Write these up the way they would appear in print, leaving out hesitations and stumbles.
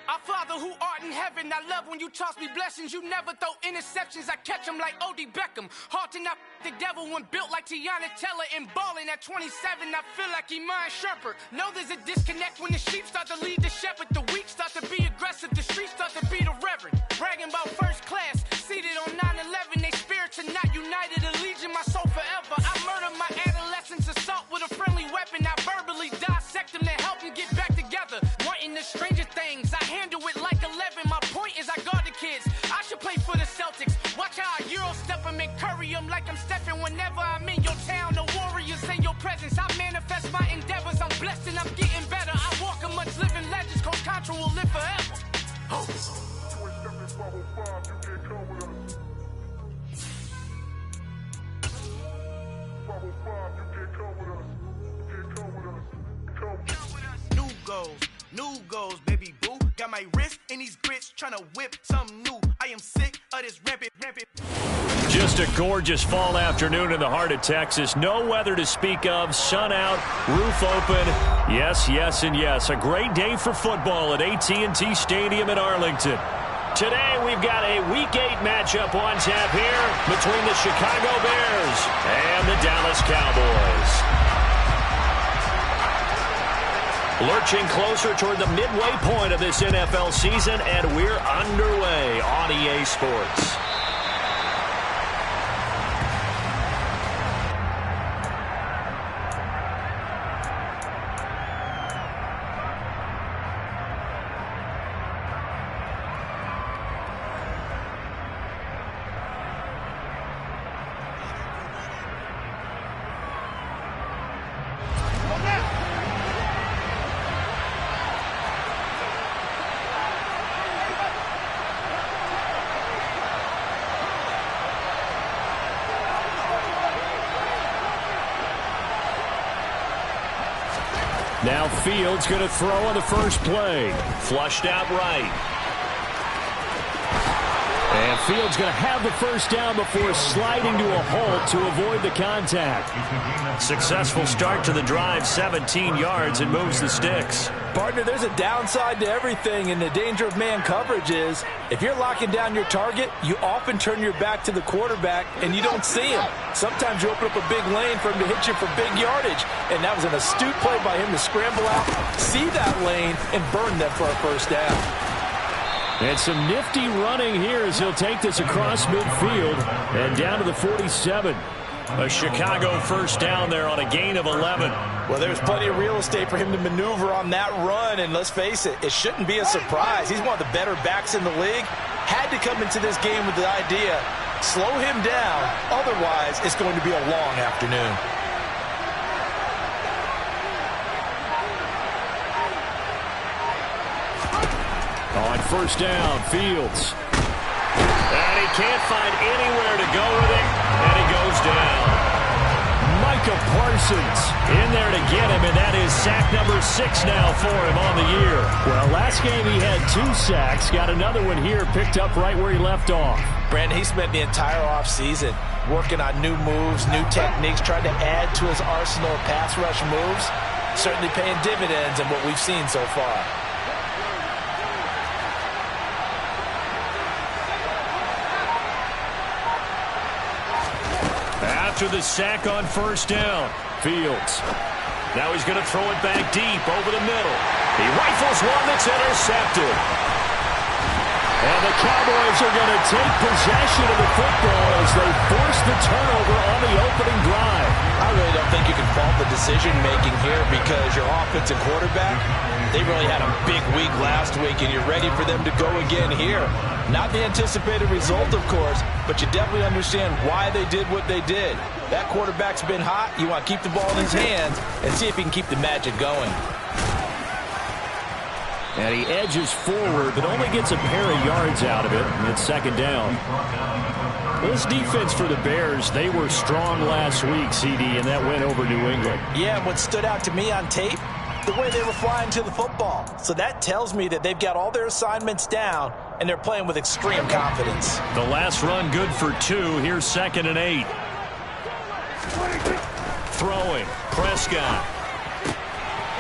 Our Father who art in heaven, I love when you toss me blessings. You never throw interceptions, I catch them like O.D. Beckham. Hard to not the devil when built like Tiana Teller. And balling at 27, I feel like Iman Shumpert. Know there's a disconnect when the sheep start to lead the shepherd. The weak start to be aggressive, the streets start to be the reverend. Bragging about first class, seated on 9/11. They spirits are not united, a legion, my soul forever. I murder my adolescence, assault with a friendly weapon. I verbally dissect them to help them get back together. Wanting the stranger things, I handle it like 11. My point is I guard the kids. I should play for the Celtics. Watch how I Euro step them and curry them like I'm stepping. Whenever I'm in your town, the Warriors in your presence. I manifest my endeavors. I'm blessed and I'm getting better. I walk amongst living legends. Coach Contra will live forever. Oh. New goals. New goals, baby boo. Got my wrist in these grits, tryna whip something new. I am sick of this rampant. Just a gorgeous fall afternoon in the heart of Texas. No weather to speak of. Sun out, roof open. Yes, yes, and yes. A great day for football at AT&T Stadium in Arlington. Today we've got a Week 8 matchup on tap here between the Chicago Bears and the Dallas Cowboys. Lurching closer toward the midway point of this NFL season, and we're underway on EA Sports. Now Fields going to throw on the first play. Flushed out right. And Fields going to have the first down before sliding to a halt to avoid the contact. Successful start to the drive, 17 yards, and moves the sticks. Partner, there's a downside to everything, and the danger of man coverage is if you're locking down your target, you often turn your back to the quarterback and you don't see him. Sometimes you open up a big lane for him to hit you for big yardage, and that was an astute play by him to scramble out, see that lane, and burn them for a first down. And some nifty running here as he'll take this across midfield and down to the 47. A Chicago first down there on a gain of 11. Well, there's plenty of real estate for him to maneuver on that run, and let's face it, it shouldn't be a surprise. He's one of the better backs in the league. Had to come into this game with the idea, slow him down, otherwise it's going to be a long afternoon. On first down, Fields. And he can't find anywhere to go with it, and he goes down. Micah Parsons in there to get him, and that is sack number 6 now for him on the year. Well, last game he had 2 sacks, got another one here, picked up right where he left off. Brandon, he spent the entire offseason working on new moves, new techniques, trying to add to his arsenal of pass rush moves. Certainly paying dividends in what we've seen so far. After the sack on first down, Fields. Now he's going to throw it back deep over the middle. He rifles one that's intercepted. And the Cowboys are going to take possession of the football as they force the turnover on the opening drive. I really don't think you can fault the decision-making here because your offensive quarterback, they really had a big week last week, and you're ready for them to go again here. Not the anticipated result, of course, but you definitely understand why they did what they did. That quarterback's been hot. You want to keep the ball in his hands and see if he can keep the magic going. And he edges forward, but only gets a pair of yards out of it. And it's second down. This defense for the Bears, they were strong last week, CD, and that went over New England. Yeah, and what stood out to me on tape, the way they were flying to the football. So that tells me that they've got all their assignments down, and they're playing with extreme confidence. The last run good for 2. Here's 2nd and 8. Throwing. Prescott.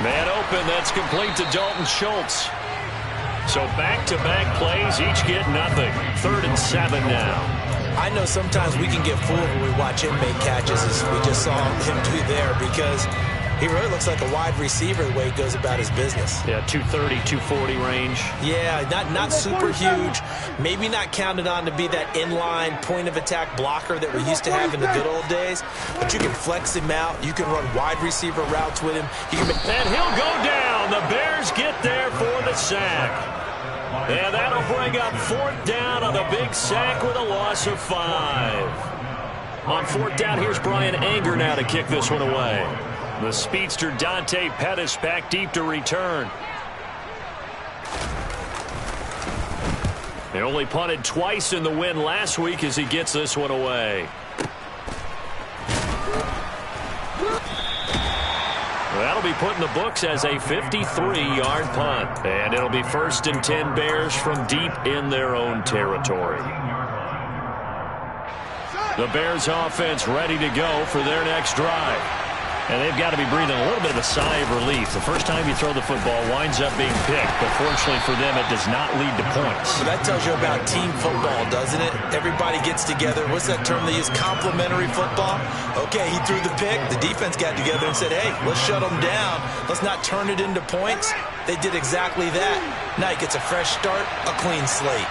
Man open. That's complete to Dalton Schultz. So back-to-back plays, each get nothing. 3rd and 7 now. I know sometimes we can get fooled when we watch him make catches, as we just saw him do there, because he really looks like a wide receiver the way he goes about his business. Yeah, 230, 240 range. Yeah, not super huge. Maybe not counted on to be that inline point-of-attack blocker that we used to have in the good old days, but you can flex him out. You can run wide receiver routes with him. And he'll go down. The Bears get there for the sack. And that'll bring up 4th down on the big sack with a loss of 5. On 4th down, here's Brian Anger now to kick this one away. The speedster Dante Pettis back deep to return. They only punted twice in the win last week as he gets this one away. That'll be put in the books as a 53-yard punt. And it'll be 1st and 10 Bears from deep in their own territory. The Bears offense ready to go for their next drive. And they've got to be breathing a little bit of a sigh of relief. The first time you throw the football winds up being picked, but fortunately for them, it does not lead to points. So that tells you about team football, doesn't it? Everybody gets together. What's that term they use? Complementary football? Okay, he threw the pick. The defense got together and said, hey, let's shut them down. Let's not turn it into points. They did exactly that. Now he gets a fresh start, a clean slate.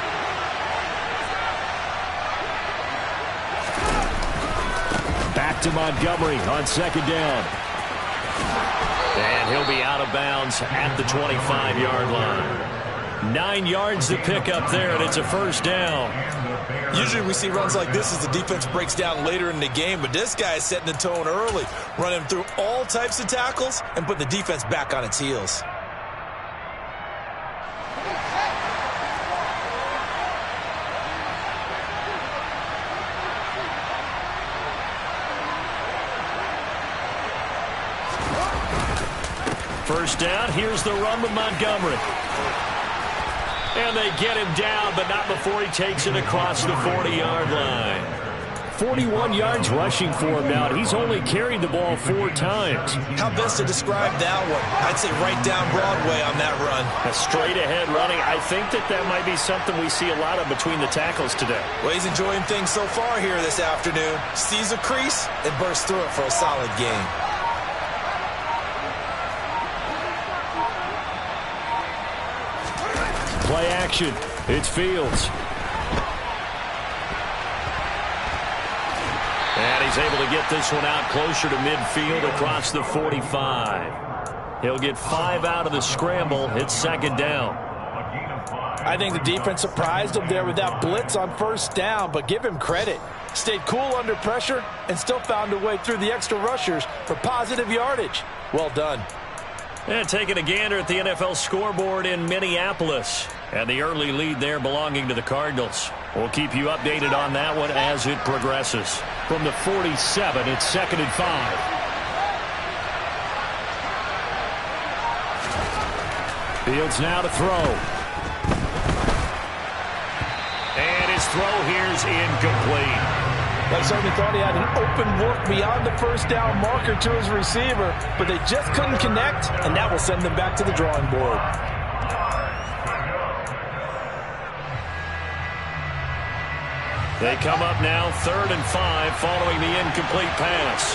Back to Montgomery on 2nd down. And he'll be out of bounds at the 25-yard line. 9 yards to pick up there, and it's a 1st down. Usually we see runs like this as the defense breaks down later in the game, but this guy is setting the tone early, running through all types of tackles and put the defense back on its heels. First down, here's the run with Montgomery. And they get him down, but not before he takes it across the 40-yard line. 41 yards rushing for him now. He's only carried the ball 4 times. How best to describe that one? I'd say right down Broadway on that run. A straight-ahead running. I think that might be something we see a lot of between the tackles today. Well, he's enjoying things so far here this afternoon. Sees a crease and bursts through it for a solid gain. Play action. It's Fields. And he's able to get this one out closer to midfield across the 45. He'll get 5 out of the scramble. It's 2nd down. I think the defense surprised him there with that blitz on 1st down, but give him credit. Stayed cool under pressure and still found a way through the extra rushers for positive yardage. Well done. And taking a gander at the NFL scoreboard in Minneapolis. And the early lead there belonging to the Cardinals. We'll keep you updated on that one as it progresses. From the 47, it's 2nd and 5. Fields now to throw. And his throw here's incomplete. I certainly thought he had an open look beyond the 1st down marker to his receiver, but they just couldn't connect, and that will send them back to the drawing board. They come up now 3rd and 5 following the incomplete pass.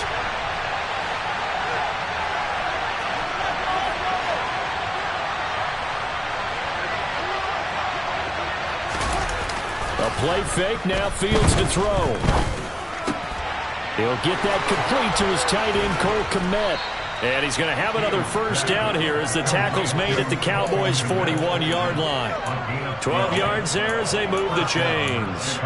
A play fake, now Fields to throw. He'll get that complete to his tight end, Cole Kmet. And he's going to have another 1st down here as the tackle's made at the Cowboys' 41-yard line. 12 yards there as they move the chains.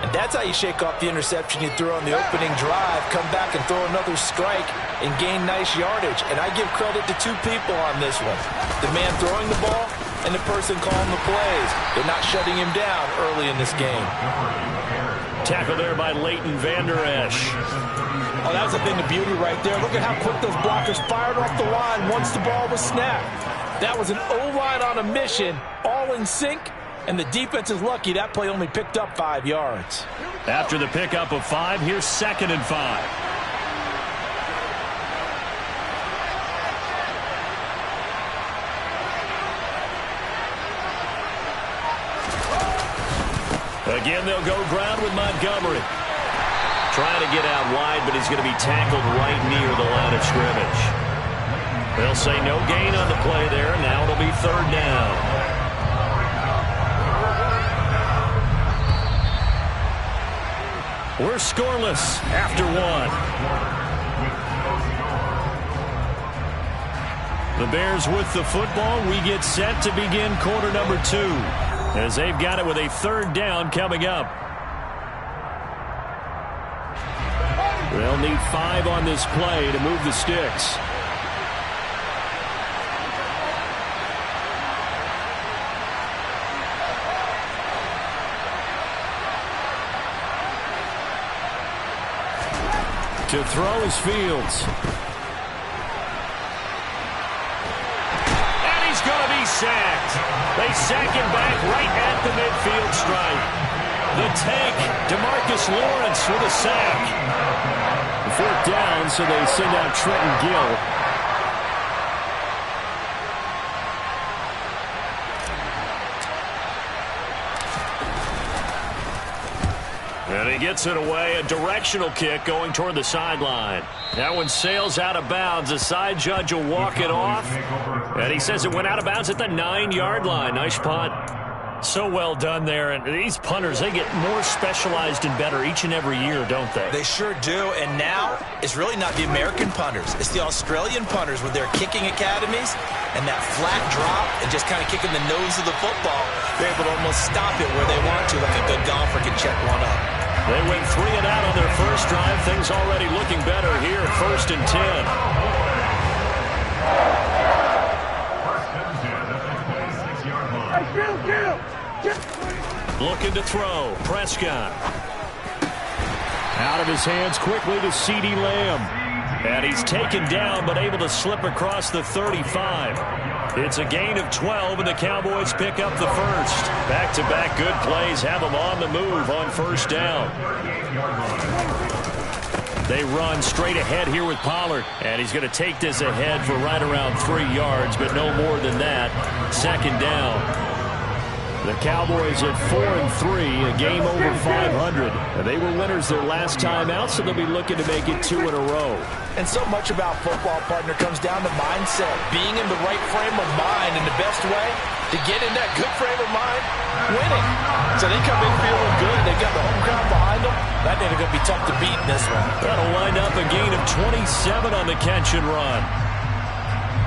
And that's how you shake off the interception you threw on the opening drive, come back and throw another strike and gain nice yardage. And I give credit to two people on this one. The man throwing the ball and the person calling the plays. They're not shutting him down early in this game. Tackle there by Leighton Vander Esch. Oh, that was a thing of beauty right there. Look at how quick those blockers fired off the line once the ball was snapped. That was an O-line on a mission, all in sync, and the defense is lucky that play only picked up 5 yards. After the pickup of 5, here's 2nd and 5. Again, they'll go ground with Montgomery. Trying to get out wide, but he's going to be tackled right near the line of scrimmage. They'll say no gain on the play there. Now it'll be 3rd down. We're scoreless after 1. The Bears with the football. We get set to begin quarter number 2. As they've got it with a 3rd down coming up. They'll need 5 on this play to move the sticks. To throw is Fields. And he's going to be sacked. They sack him back right at the midfield stripe. The tank, DeMarcus Lawrence with a sack. 4th down, so they send out Trenton Gill. And he gets it away, a directional kick going toward the sideline. That one sails out of bounds. The side judge will walk it off. And he says it went out of bounds at the 9-yard line. Nice punt. So well done there. And these punters, they get more specialized and better each and every year, don't they? They sure do. And now it's really not the American punters. It's the Australian punters with their kicking academies and that flat drop and just kind of kicking the nose of the football. They're able to almost stop it where they want to, like a good golfer can check one up. They went 3 and out on their first drive. Things already looking better here. 1st and 10. Looking to throw. Prescott. Out of his hands quickly to CeeDee Lamb. And he's taken down but able to slip across the 35. It's a gain of 12 and the Cowboys pick up the first. Back-to-back good plays have them on the move on 1st down. They run straight ahead here with Pollard. And he's going to take this ahead for right around 3 yards, but no more than that. 2nd down. The Cowboys at 4-3, a game over 500. And they were winners their last time out, so they'll be looking to make it 2 in a row. And so much about football, partner, comes down to mindset. Being in the right frame of mind, and the best way to get in that good frame of mind, winning. So they come in feeling good. They got the home crowd behind them. I think they're going to be tough to beat in this one. That'll wind up a gain of 27 on the catch and run.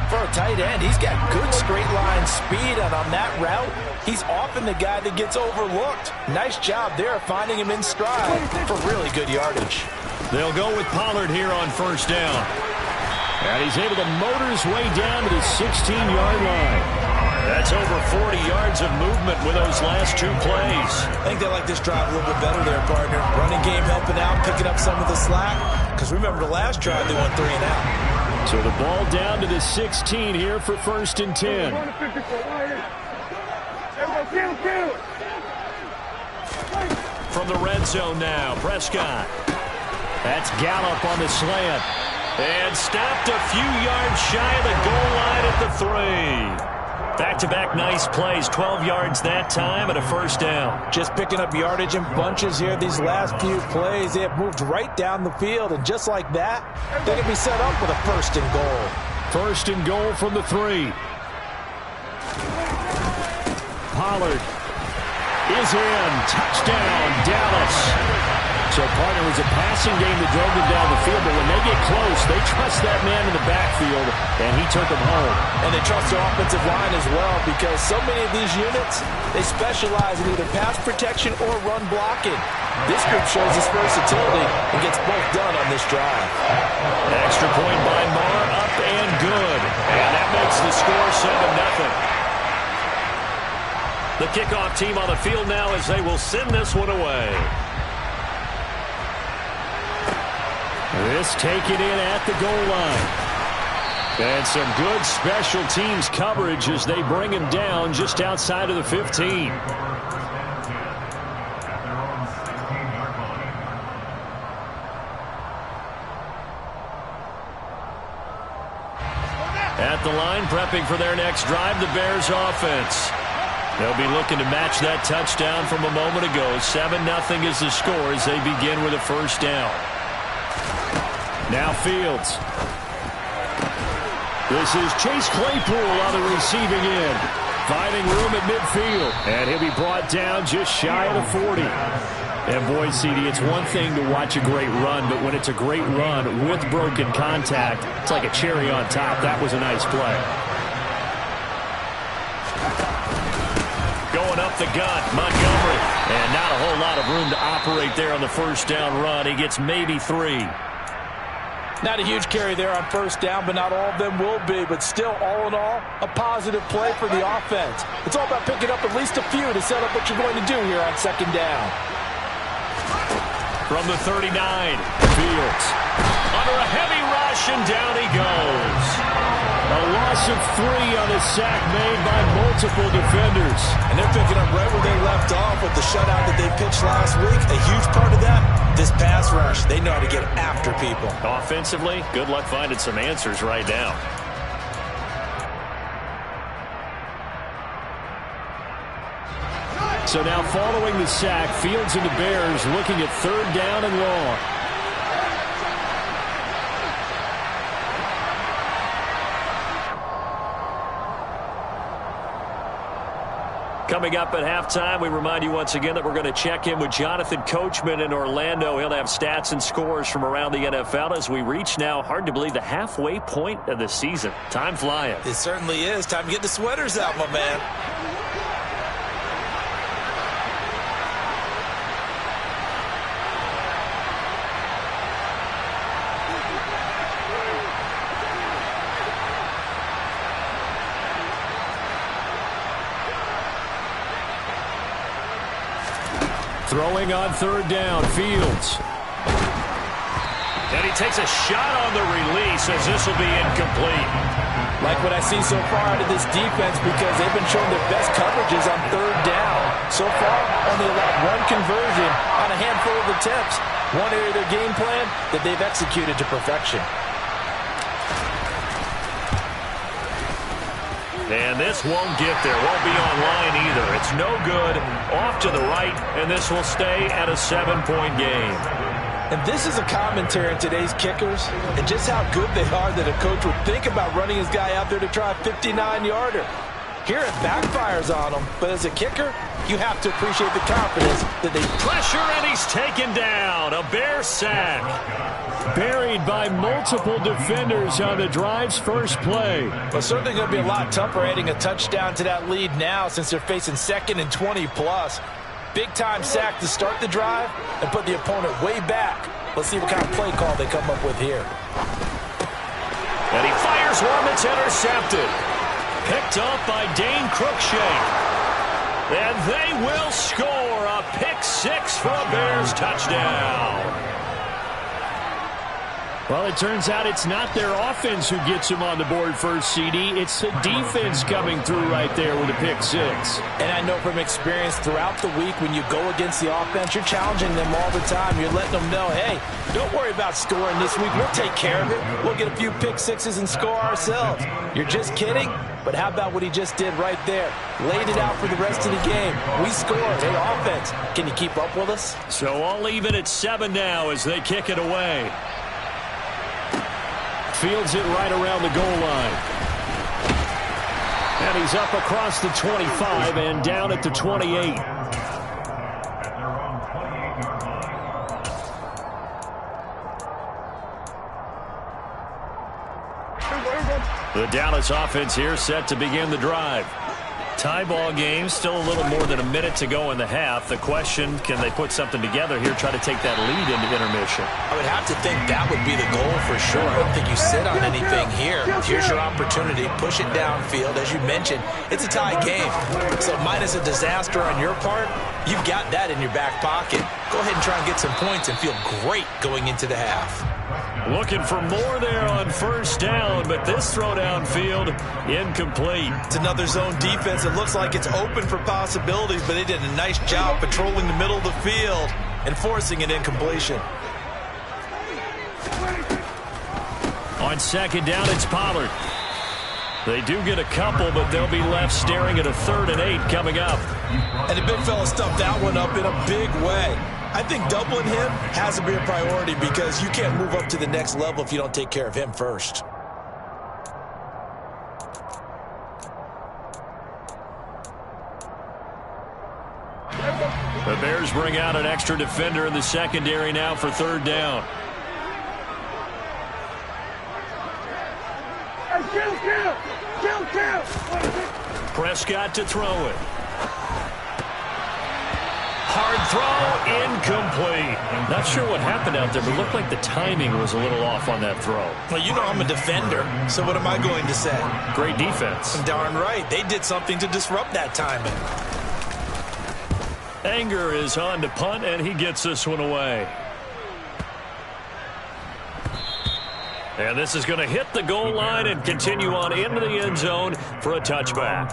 For a tight end, he's got good straight line speed, and on that route, he's often the guy that gets overlooked. Nice job there finding him in stride for really good yardage. They'll go with Pollard here on 1st down. And he's able to motor his way down to the 16-yard line. That's over 40 yards of movement with those last 2 plays. I think they like this drive a little bit better there, partner. Running game helping out, picking up some of the slack. Because remember, the last drive, they went 3 and out. So the ball down to the 16 here for 1st and 10. From the red zone now, Prescott. That's Gallup on the slant. And stopped a few yards shy of the goal line at the 3. Back-to-back nice plays, 12 yards that time and a 1st down. Just picking up yardage in bunches here these last few plays. They have moved right down the field, and just like that, they're going to be set up with a 1st and goal. 1st and goal from the 3. Pollard is in. Touchdown, Dallas. So, partner, it was a passing game that drove them down the field, but when they get close, they trust that man in the backfield, and he took them home. And they trust their offensive line as well, because so many of these units, they specialize in either pass protection or run blocking. This group shows its versatility and gets both done on this drive. Extra point by Marr, up and good. And that makes the score 7-0. The kickoff team on the field now as they will send this one away. This taken in at the goal line. And some good special teams coverage as they bring him down just outside of the 15. At the line, prepping for their next drive, the Bears offense. They'll be looking to match that touchdown from a moment ago. 7-0 is the score as they begin with a first down. Now Fields. This is Chase Claypool on the receiving end. Finding room at midfield. And he'll be brought down just shy of the 40. And boy, CD, it's one thing to watch a great run, but when it's a great run with broken contact, it's like a cherry on top. That was a nice play. Going up the gut, Montgomery. And not a whole lot of room to operate there on the first down run. He gets maybe 3. Not a huge carry there on first down, but not all of them will be. But still, all in all, a positive play for the offense. It's all about picking up at least a few to set up what you're going to do here on second down. From the 39, Fields. Under a heavy rush, and down he goes. A loss of 3 on a sack made by multiple defenders. And they're picking up right where they left off with the shutout that they pitched last week. A huge part of that, this pass rush. They know how to get after people. Offensively, good luck finding some answers right now. So now following the sack, Fields and the Bears looking at third down and long. Coming up at halftime, we remind you once again that we're going to check in with Jonathan Coachman in Orlando. He'll have stats and scores from around the NFL as we reach now, hard to believe, the halfway point of the season. Time flying. It certainly is. Time to get the sweaters out, my man. Throwing on third down, Fields. And he takes a shot on the release as this will be incomplete. Like what I see so far out of this defense, because they've been showing their best coverages on third down. So far, only allowed one conversion on a handful of attempts. One area of their game plan that they've executed to perfection. And this won't get there. Won't be online either. It's no good. Off to the right, and this will stay at a 7-point game. And this is a commentary on today's kickers and just how good they are that a coach would think about running his guy out there to try a 59-yarder. Here it backfires on him, but as a kicker, you have to appreciate the confidence that they... Pressure, and he's taken down. A Bear sack. Buried by multiple defenders on the drive's first play. Well, certainly going to be a lot tougher adding a touchdown to that lead now since they're facing 2nd and 20+. Big-time sack to start the drive and put the opponent way back. Let's see what kind of play call they come up with here. And he fires one that's intercepted. Picked up by Dane Cruikshank. And they will score a pick-6 for a Bears touchdown. Well, it turns out it's not their offense who gets them on the board first, CD. It's the defense coming through right there with a pick-6. And I know from experience throughout the week when you go against the offense, you're challenging them all the time. You're letting them know, hey, don't worry about scoring this week. We'll take care of it. We'll get a few pick-6s and score ourselves. You're just kidding? But how about what he just did right there? Laid it out for the rest of the game. We scored. Hey, offense, can you keep up with us? So I'll leave it at 7 now as they kick it away. Fields it right around the goal line. And he's up across the 25 and down at the 28. The Dallas offense here set to begin the drive. Tie ball game, still a little more than a minute to go in the half. The question, can they put something together here, try to take that lead into intermission? I would have to think that would be the goal for sure. I don't think you sit on anything here. Here's your opportunity. Push it downfield. As you mentioned, it's a tie game. So minus a disaster on your part, you've got that in your back pocket. Go ahead and try and get some points and feel great going into the half. Looking for more there on first down, but this throw downfield, incomplete. It's another zone defense. It looks like it's open for possibilities, but they did a nice job patrolling the middle of the field and forcing an incompletion. On second down, it's Pollard. They do get a couple, but they'll be left staring at a 3rd and 8 coming up. And the big fella stuffed that one up in a big way. I think doubling him has to be a priority because you can't move up to the next level if you don't take care of him first. The Bears bring out an extra defender in the secondary now for 3rd down. Prescott to throw it. Hard throw, incomplete. Not sure what happened out there, but it looked like the timing was a little off on that throw. Well, you know I'm a defender, so what am I going to say? Great defense. Darn right. They did something to disrupt that timing. Anger is on to punt, and he gets this one away. And this is going to hit the goal line and continue on into the end zone for a touchback.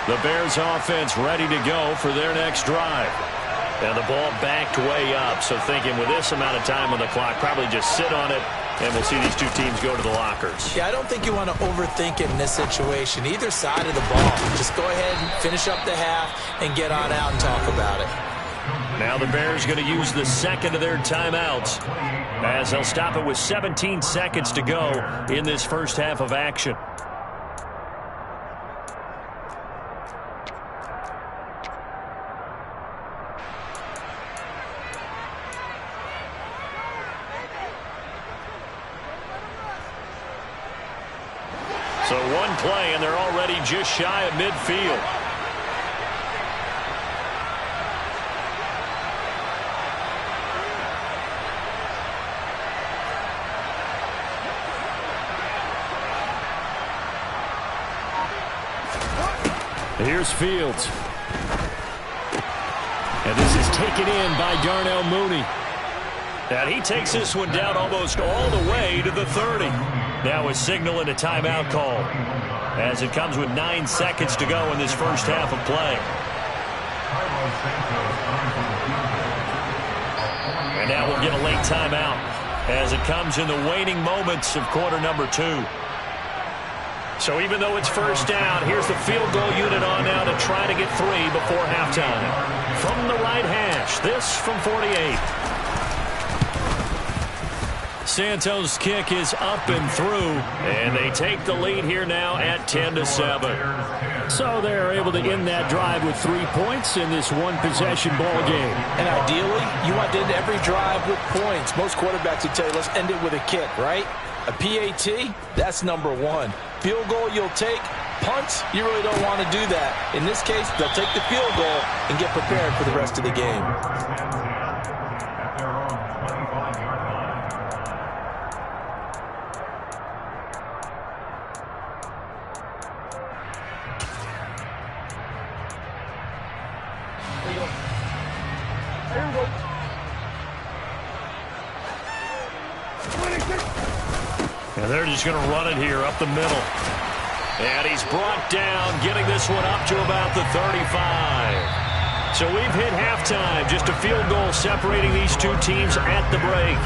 The Bears offense ready to go for their next drive. And the ball backed way up, so thinking with this amount of time on the clock, probably just sit on it, and we'll see these two teams go to the lockers. Yeah, I don't think you want to overthink it in this situation. Either side of the ball, just go ahead and finish up the half and get on out and talk about it. Now the Bears going to use the second of their timeouts as they'll stop it with 17 seconds to go in this first half of action. So one play, and they're already just shy of midfield. Here's Fields. And this is taken in by Darnell Mooney. And he takes this one down almost all the way to the 30. Now a signal and a timeout call as it comes with 9 seconds to go in this first half of play. And now we'll get a late timeout as it comes in the waning moments of quarter number 2. So even though it's first down, here's the field goal unit on now to try to get 3 before halftime. From the right hash, this from 48. Santos' kick is up and through, and they take the lead here now at 10-7. So they're able to end that drive with 3 points in this one-possession ball game. And ideally, you want to end every drive with points. Most quarterbacks would tell you, let's end it with a kick, right? A PAT, that's number 1. Field goal, you'll take. Punts, you really don't want to do that. In this case, they'll take the field goal and get prepared for the rest of the game. And they're just going to run it here up the middle. And he's brought down, getting this one up to about the 35. So we've hit halftime. Just a field goal separating these two teams at the break.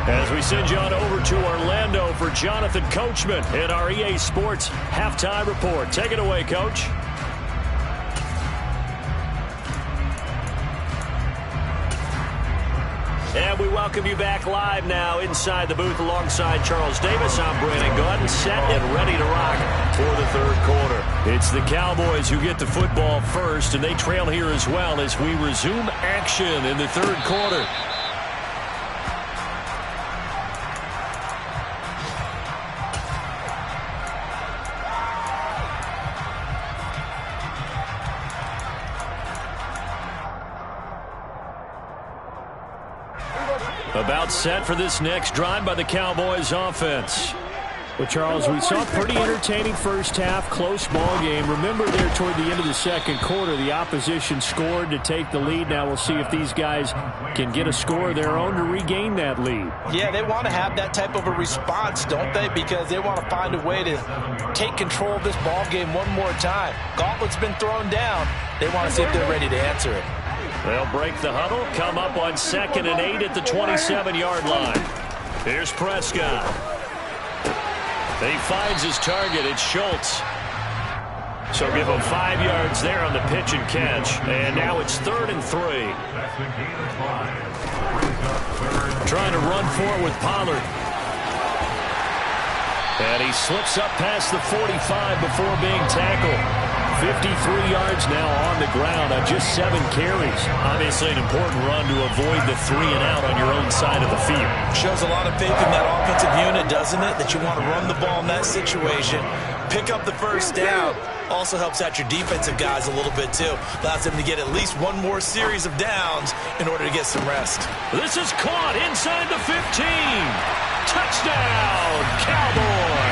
As we send you on over to Orlando for Jonathan Coachman in our EA Sports Halftime Report. Take it away, Coach. welcome you back live now inside the booth alongside Charles Davis. I'm Brandon Gaudin, set and ready to rock for the third quarter. It's the Cowboys who get the football first, and they trail here as well as we resume action in the third quarter. About set for this next drive by the Cowboys offense. Well, Charles, we saw a pretty entertaining first half, close ball game. Remember there toward the end of the second quarter, the opposition scored to take the lead. Now we'll see if these guys can get a score of their own to regain that lead. Yeah, they want to have that type of a response, don't they? Because they want to find a way to take control of this ball game one more time. Gauntlet's been thrown down. They want to see if they're ready to answer it. They'll break the huddle, come up on 2nd and 8 at the 27-yard line. Here's Prescott. He finds his target. It's Schultz. So give him 5 yards there on the pitch and catch. And now it's 3rd and 3. Trying to run for it with Pollard. And he slips up past the 45 before being tackled. 53 yards now on the ground on just 7 carries. Obviously an important run to avoid the 3 and out on your own side of the field. Shows a lot of faith in that offensive unit, doesn't it? That you want to run the ball in that situation. Pick up the first down. Also helps out your defensive guys a little bit, too. Allows them to get at least one more series of downs in order to get some rest. This is caught inside the 15. Touchdown, Cowboys.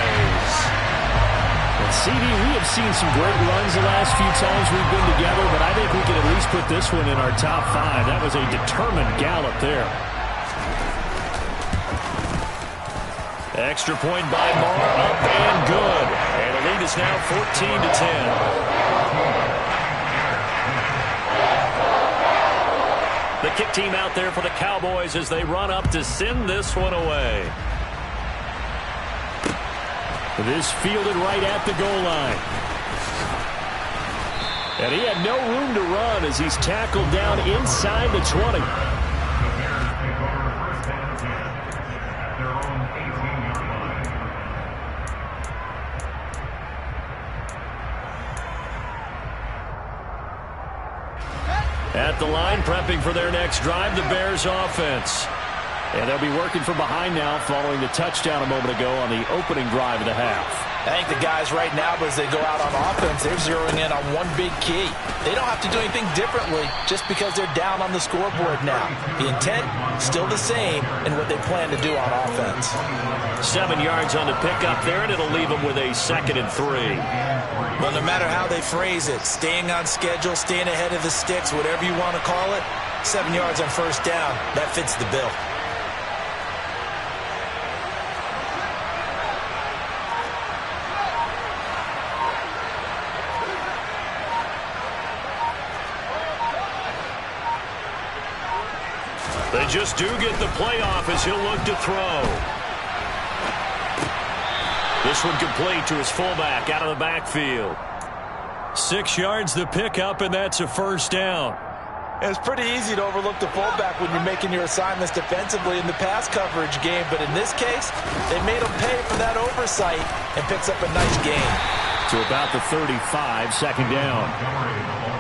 CD, we have seen some great runs the last few times we've been together, but I think we can at least put this one in our top 5. That was a determined gallop there. Extra point by Moore, up and good. And the lead is now 14-10. The kick team out there for the Cowboys as they run up to send this one away. This fielded right at the goal line. And he had no room to run as he's tackled down inside the 20. At the line, prepping for their next drive, the Bears offense. And they'll be working from behind now following the touchdown a moment ago on the opening drive of the half. I think the guys right now, as they go out on offense, they're zeroing in on one big key. They don't have to do anything differently just because they're down on the scoreboard now. The intent, still the same in what they plan to do on offense. 7 yards on the pickup there, and it'll leave them with a 2nd and 3. Well, no matter how they phrase it, staying on schedule, staying ahead of the sticks, whatever you want to call it, 7 yards on first down, that fits the bill. They just do get the playoff as he'll look to throw. This one complete to his fullback out of the backfield. 6 yards the pickup, and that's a first down. And it's pretty easy to overlook the fullback when you're making your assignments defensively in the pass coverage game. But in this case, they made him pay for that oversight and picks up a nice gain. To about the 35, 2nd down.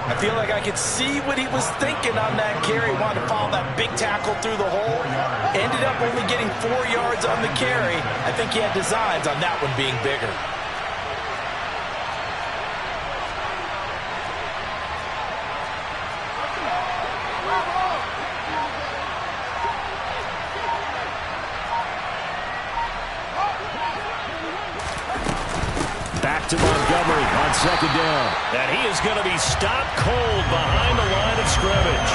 I feel like I could see what he was thinking on that carry. Wanted to follow that big tackle through the hole. Ended up only getting 4 yards on the carry. I think he had designs on that one being bigger. Back to Montgomery on 2nd down. And he is going to be stopped cold behind the line of scrimmage.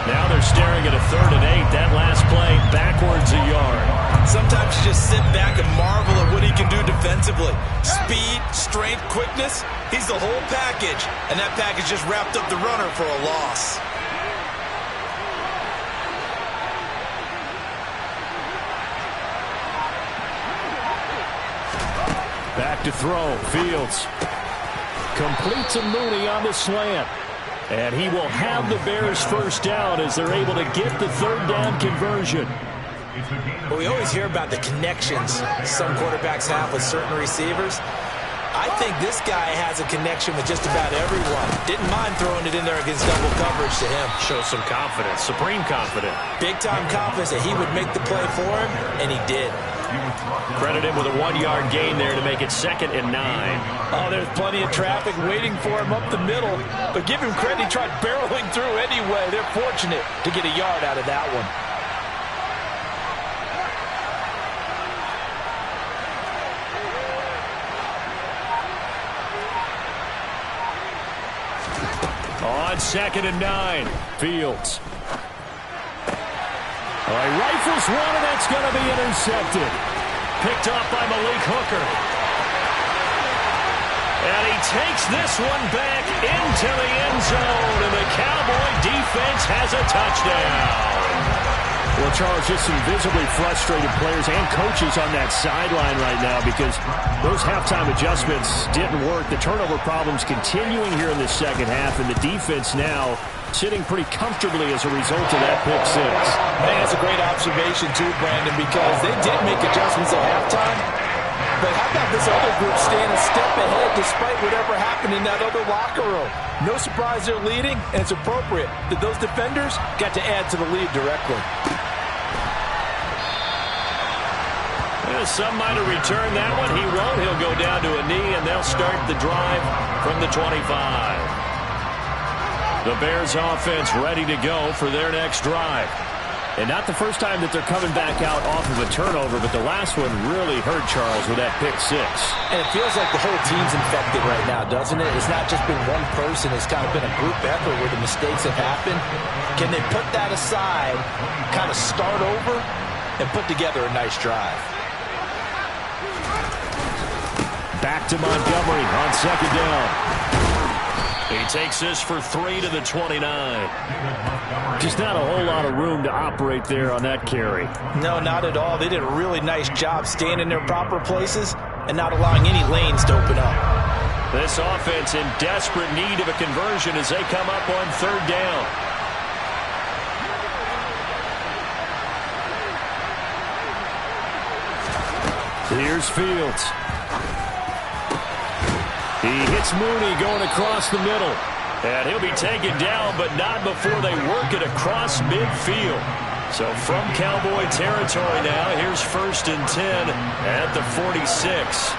Now they're staring at a 3rd and 8. That last play backwards a yard. Sometimes you just sit back and marvel at what he can do defensively. Speed, strength, quickness, he's the whole package. And that package just wrapped up the runner for a loss. Back to throw. Fields completes a Mooney on the slant. And he will have the Bears first down as they're able to get the 3rd down conversion. Well, we always hear about the connections some quarterbacks have with certain receivers. I think this guy has a connection with just about everyone. Didn't mind throwing it in there against double coverage to him. Shows some confidence, supreme confidence. Big-time confidence that he would make the play for him, and he did. Credit him with a 1-yard gain there to make it 2nd and 9. Oh, there's plenty of traffic waiting for him up the middle. But give him credit, he tried barreling through anyway. They're fortunate to get a yard out of that one. On 2nd and 9, Fields. All right, rifles one, and that's going to be intercepted. Picked off by Malik Hooker. And he takes this one back into the end zone, and the Cowboy defense has a touchdown. Well, Charles, just some visibly frustrated players and coaches on that sideline right now because those halftime adjustments didn't work. The turnover problems continuing here in the second half, and the defense now sitting pretty comfortably as a result of that pick six. Man, that's a great observation too, Brandon, because they did make adjustments at halftime. But how about this other group staying a step ahead despite whatever happened in that other locker room? No surprise they're leading, and it's appropriate that those defenders got to add to the lead directly. Some might have returned that one. He won't. He'll go down to a knee, and they'll start the drive from the 25. The Bears offense ready to go for their next drive. And not the first time that they're coming back out off of a turnover, but the last one really hurt Charles with that pick six. And it feels like the whole team's infected right now, doesn't it? It's not just been one person. It's kind of been a group effort where the mistakes have happened. Can they put that aside, kind of start over, and put together a nice drive? Back to Montgomery on 2nd down. He takes this for 3 to the 29. Just not a whole lot of room to operate there on that carry. No, not at all. They did a really nice job staying in their proper places and not allowing any lanes to open up. This offense in desperate need of a conversion as they come up on 3rd down. Here's Fields. He hits Mooney going across the middle. And he'll be taken down, but not before they work it across midfield. So from Cowboy territory now, here's 1st and 10 at the 46.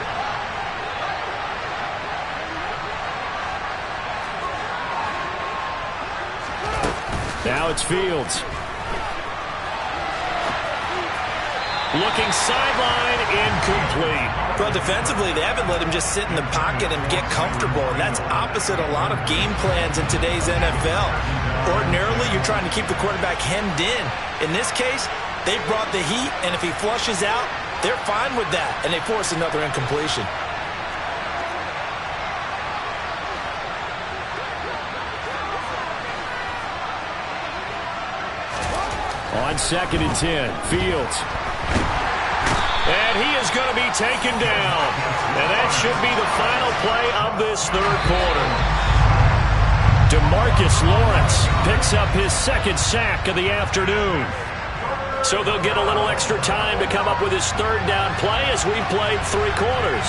Now it's Fields. Looking sideline, incomplete. Well, defensively, they haven't let him just sit in the pocket and get comfortable, and that's opposite a lot of game plans in today's NFL. Ordinarily, you're trying to keep the quarterback hemmed in. In this case, they brought the heat, and if he flushes out, they're fine with that, and they force another incompletion. On 2nd and 10, Fields. And he is going to be taken down. And that should be the final play of this 3rd quarter. DeMarcus Lawrence picks up his 2nd sack of the afternoon. So they'll get a little extra time to come up with his 3rd down play as we've played 3 quarters.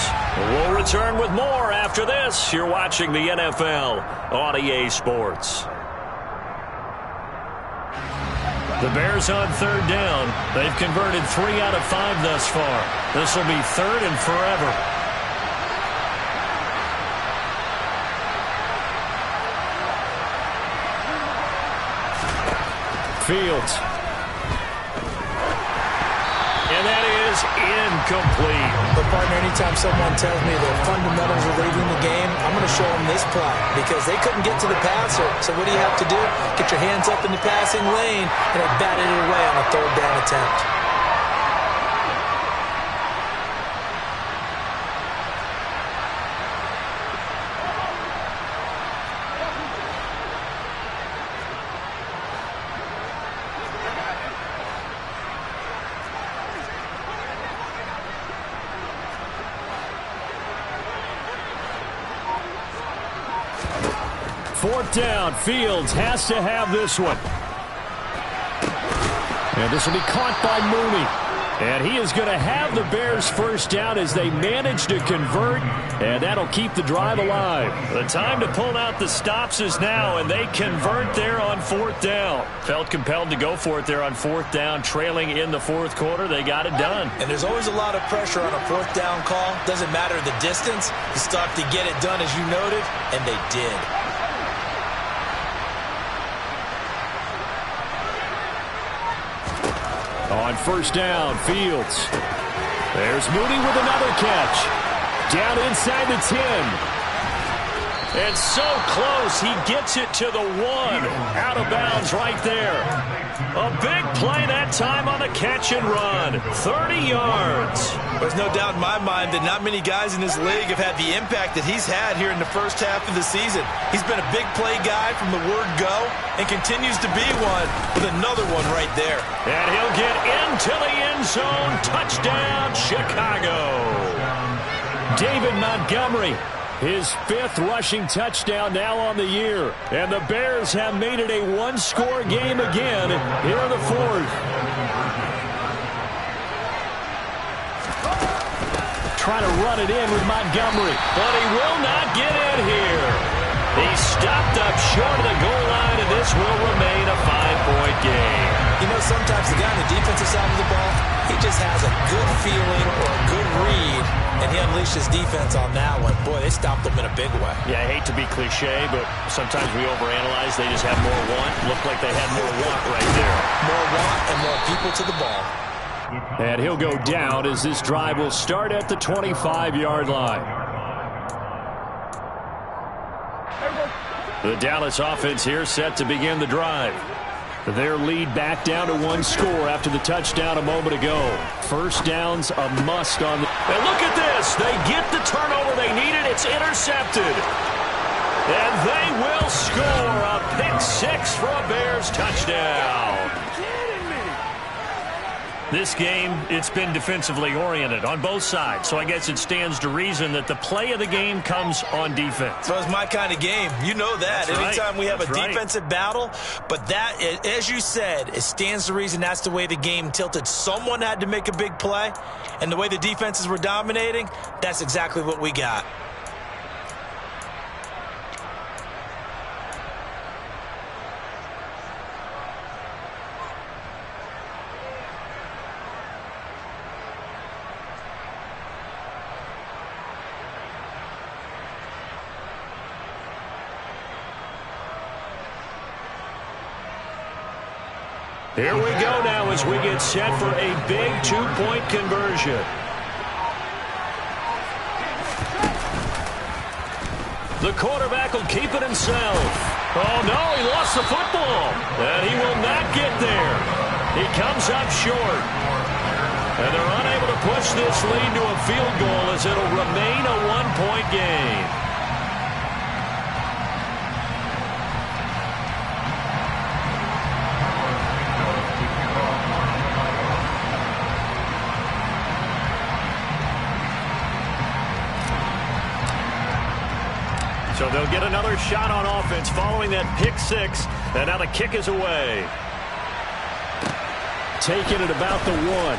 We'll return with more after this. You're watching the NFL on EA Sports. The Bears on 3rd down. They've converted 3 out of 5 thus far. This will be 3rd and forever. Fields. And that is incomplete. But, partner, anytime someone tells me the fundamentals are leading the game, I'm going to show them this play because they couldn't get to the passer. So what do you have to do? Get your hands up in the passing lane, and they batted it away on a 3rd down attempt. Fourth down. Fields has to have this one. And this will be caught by Mooney. And he is going to have the Bears first down as they manage to convert, and that'll keep the drive alive. The time to pull out the stops is now, and they convert there on 4th down. Felt compelled to go for it there on 4th down, trailing in the 4th quarter. They got it done. And there's always a lot of pressure on a 4th down call. Doesn't matter the distance. You still have to get it done, as you noted, and they did. On 1st down, Fields. There's Mooney with another catch. Down inside the 10. And so close, he gets it to the 1. Out of bounds right there. A big play that time on the catch and run. 30 yards. There's no doubt in my mind that not many guys in this league have had the impact that he's had here in the first half of the season. He's been a big play guy from the word go and continues to be one with another one right there. And he'll get into the end zone. Touchdown, Chicago. David Montgomery, his 5th rushing touchdown now on the year. And the Bears have made it a one-score game again here in the 4th. Trying to run it in with Montgomery. But he will not get in here. He stopped up short of the goal line, and this will remain a 5-point game. You know, sometimes the guy on the defensive side of the ball, he just has a good feeling or a good read, and he unleashed his defense on that one. Boy, they stopped him in a big way. Yeah, I hate to be cliche, but sometimes we overanalyze. They just have more want. Looked like they had more want right there. More want and more people to the ball. And he'll go down as this drive will start at the 25-yard line. The Dallas offense here set to begin the drive. Their lead back down to 1 score after the touchdown a moment ago. First down's a must on the... And look at this. They get the turnover they needed. It's intercepted. And they will score a pick 6 for a Bears touchdown. This game, it's been defensively oriented on both sides, so I guess it stands to reason that the play of the game comes on defense. So it's my kind of game. You know that. That's Anytime we have That's a defensive battle, but that, as you said, it stands to reason that's the way the game tilted. Someone had to make a big play, and the way the defenses were dominating, that's exactly what we got. Here we go now as we get set for a big 2-point conversion. The quarterback will keep it himself. Oh, no, he lost the football. And he will not get there. He comes up short. And they're unable to push this lead to a field goal as it'll remain a 1-point game. So they'll get another shot on offense following that pick 6. And now the kick is away. Taking it about the 1.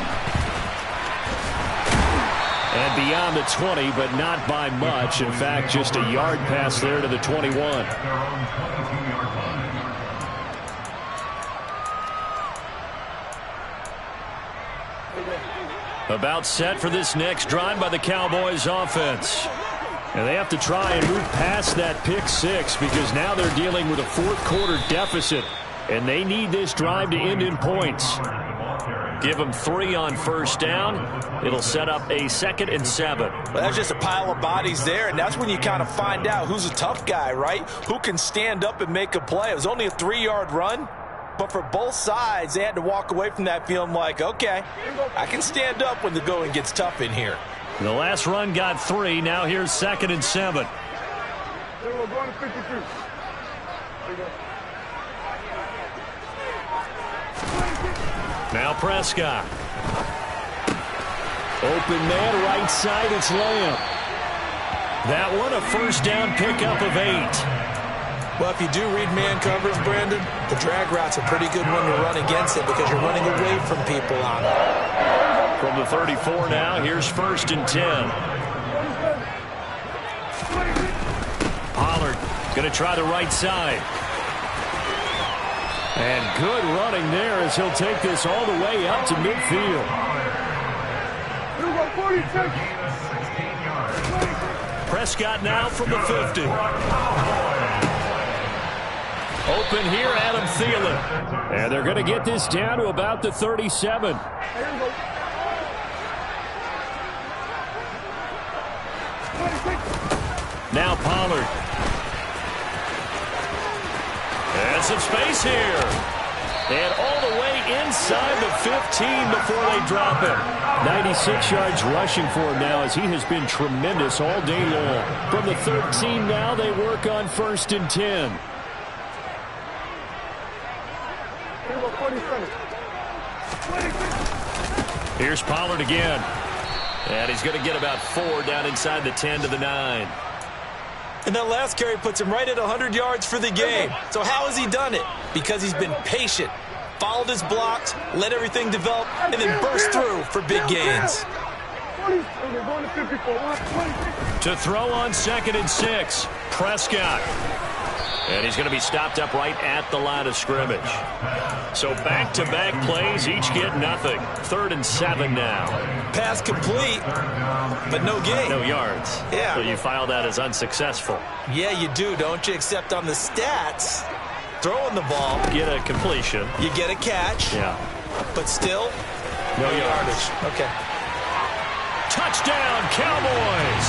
And beyond the 20, but not by much. In fact, just a yard pass there to the 21. About set for this next drive by the Cowboys offense. And they have to try and move past that pick 6 because now they're dealing with a 4th quarter deficit. And they need this drive to end in points. Give them 3 on 1st down. It'll set up a 2nd and 7. Well, that's just a pile of bodies there, and that's when you kind of find out who's a tough guy, right? Who can stand up and make a play. It was only a 3-yard run, but for both sides, they had to walk away from that feeling like, okay, I can stand up when the going gets tough in here. The last run got 3. Now here's 2nd and 7. Now Prescott. Open man, right side, it's Lamb. That one a 1st down pickup of 8. Well, if you do read man coverage, Brandon, the drag route's a pretty good one to run against it because you're running away from people on it. From the 34 now, here's 1st and 10. Pollard going to try the right side. And good running there as he'll take this all the way up to midfield. Prescott now from the 50. Open here, Adam Thielen. And they're going to get this down to about the 37. Now Pollard. And some space here. And all the way inside the 15 before they drop him. 96 yards rushing for him now as he has been tremendous all day long. From the 13 now, they work on 1st and 10. Here's Pollard again. And he's going to get about 4 down inside the 10 to the 9. And that last carry puts him right at 100 yards for the game. So how has he done it? Because he's been patient, followed his blocks, let everything develop, and then burst through for big gains. To throw on 2nd and 6, Prescott. And he's going to be stopped up right at the line of scrimmage. So back-to-back plays, each get nothing. 3rd and 7 now. Pass complete, but no gain. No yards. Yeah. So you file that as unsuccessful. Yeah, you do, don't you? Except on the stats, throwing the ball. Get a completion. You get a catch. Yeah. But still, no yardage. Okay. Touchdown, Cowboys!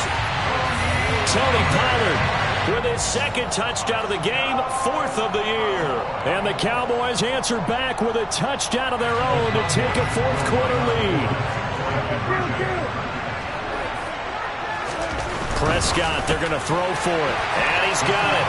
Tony Pollard with his 2nd touchdown of the game, 4th of the year. And the Cowboys answer back with a touchdown of their own to take a 4th quarter lead. Prescott, they're going to throw for it. And he's got it.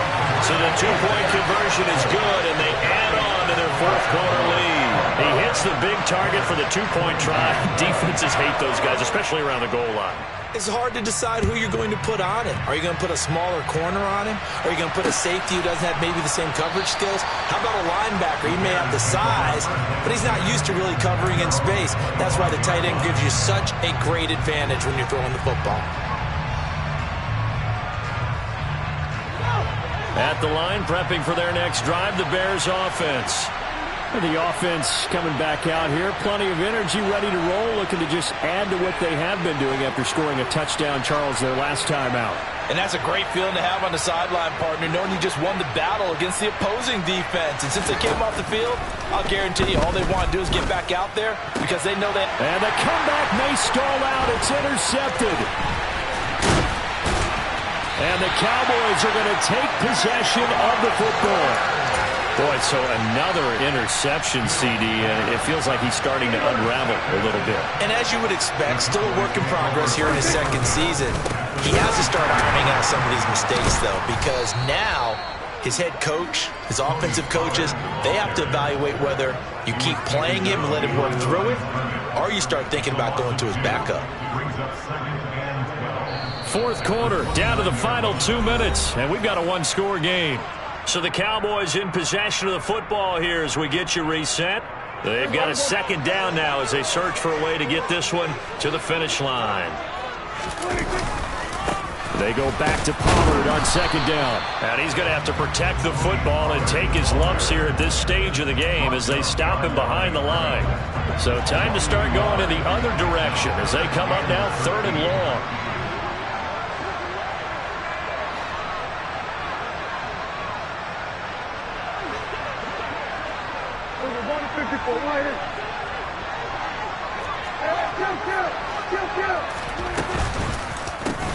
So the 2-point conversion is good, and they add on to their 4th quarter lead. He hits the big target for the 2-point try. Defenses hate those guys, especially around the goal line. It's hard to decide who you're going to put on him. Are you going to put a smaller corner on him? Or are you going to put a safety who doesn't have maybe the same coverage skills? How about a linebacker? He may have the size, but he's not used to really covering in space. That's why the tight end gives you such a great advantage when you're throwing the football. At the line, prepping for their next drive, the Bears offense. The offense coming back out here. Plenty of energy, ready to roll, looking to just add to what they have been doing after scoring a touchdown, Charles, their last time out. And that's a great feeling to have on the sideline, partner, knowing you just won the battle against the opposing defense. And since they came off the field, I'll guarantee you all they want to do is get back out there because they know that. And the comeback may stall out. It's intercepted. And the Cowboys are going to take possession of the football. Boy, so another interception, CD, and it feels like he's starting to unravel a little bit. And as you would expect, still a work in progress here in his 2nd season. He has to start ironing out some of these mistakes, though, because now his head coach, his offensive coaches, they have to evaluate whether you keep playing him and let him work through it, or you start thinking about going to his backup. 4th quarter, down to the final 2 minutes, and we've got a 1-score game. So the Cowboys in possession of the football here as we get you reset. They've got a 2nd down now as they search for a way to get this one to the finish line. They go back to Pollard on 2nd down. And he's going to have to protect the football and take his lumps here at this stage of the game as they stop him behind the line. So time to start going in the other direction as they come up now 3rd and long.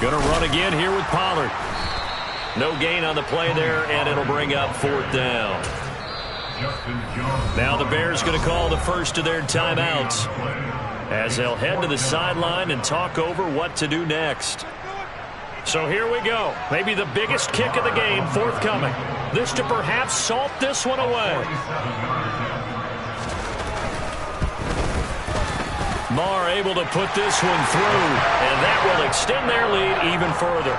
Going to run again here with Pollard. No gain on the play there, and it'll bring up 4th down. Now the Bears going to call the first of their timeouts as they'll head to the sideline and talk over what to do next. So here we go. Maybe the biggest kick of the game forthcoming. This to perhaps salt this one away. Marr able to put this one through, and that will extend their lead even further.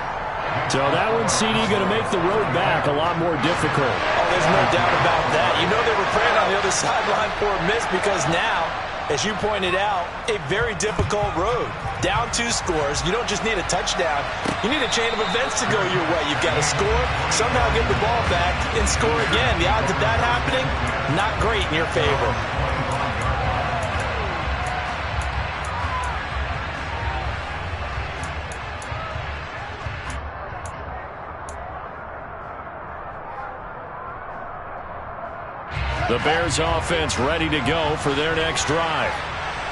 So that one, CD, going to make the road back a lot more difficult. Oh, there's no doubt about that. You know they were praying on the other sideline for a miss because now, as you pointed out, a very difficult road. Down 2 scores. You don't just need a touchdown. You need a chain of events to go your way. You've got to score, somehow get the ball back, and score again. The odds of that happening, not great in your favor. The Bears offense ready to go for their next drive.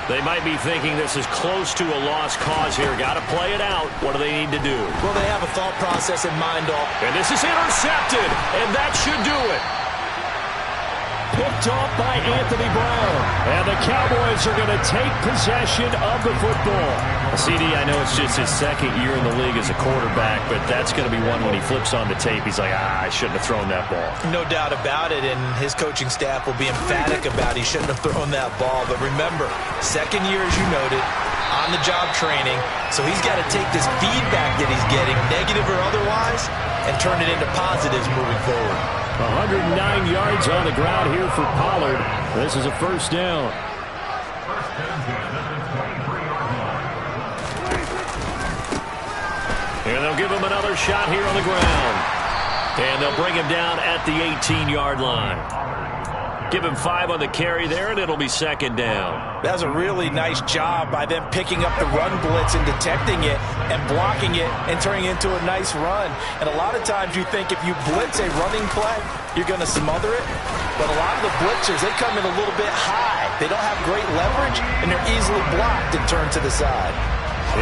They might be thinking this is close to a lost cause here. Got to play it out. What do they need to do? Well, they have a thought process in mind, and this is intercepted, and that should do it. Picked off by Anthony Brown. And the Cowboys are going to take possession of the football. CD, I know it's just his second year in the league as a quarterback, but that's going to be one when he flips on the tape. He's like, I shouldn't have thrown that ball. No doubt about it, and his coaching staff will be emphatic about he shouldn't have thrown that ball. But remember, second year, as you noted, on-the-job training, so he's got to take this feedback that he's getting, negative or otherwise, and turn it into positives moving forward. 109 yards on the ground here for Pollard. This is a first down. And they'll give him another shot here on the ground. And they'll bring him down at the 18-yard line. Give him 5 on the carry there, and it'll be second down. That's a really nice job by them picking up the run blitz and detecting it and blocking it and turning it into a nice run. And a lot of times you think if you blitz a running play, you're going to smother it. But a lot of the blitzers, they come in a little bit high. They don't have great leverage, and they're easily blocked and turned to the side.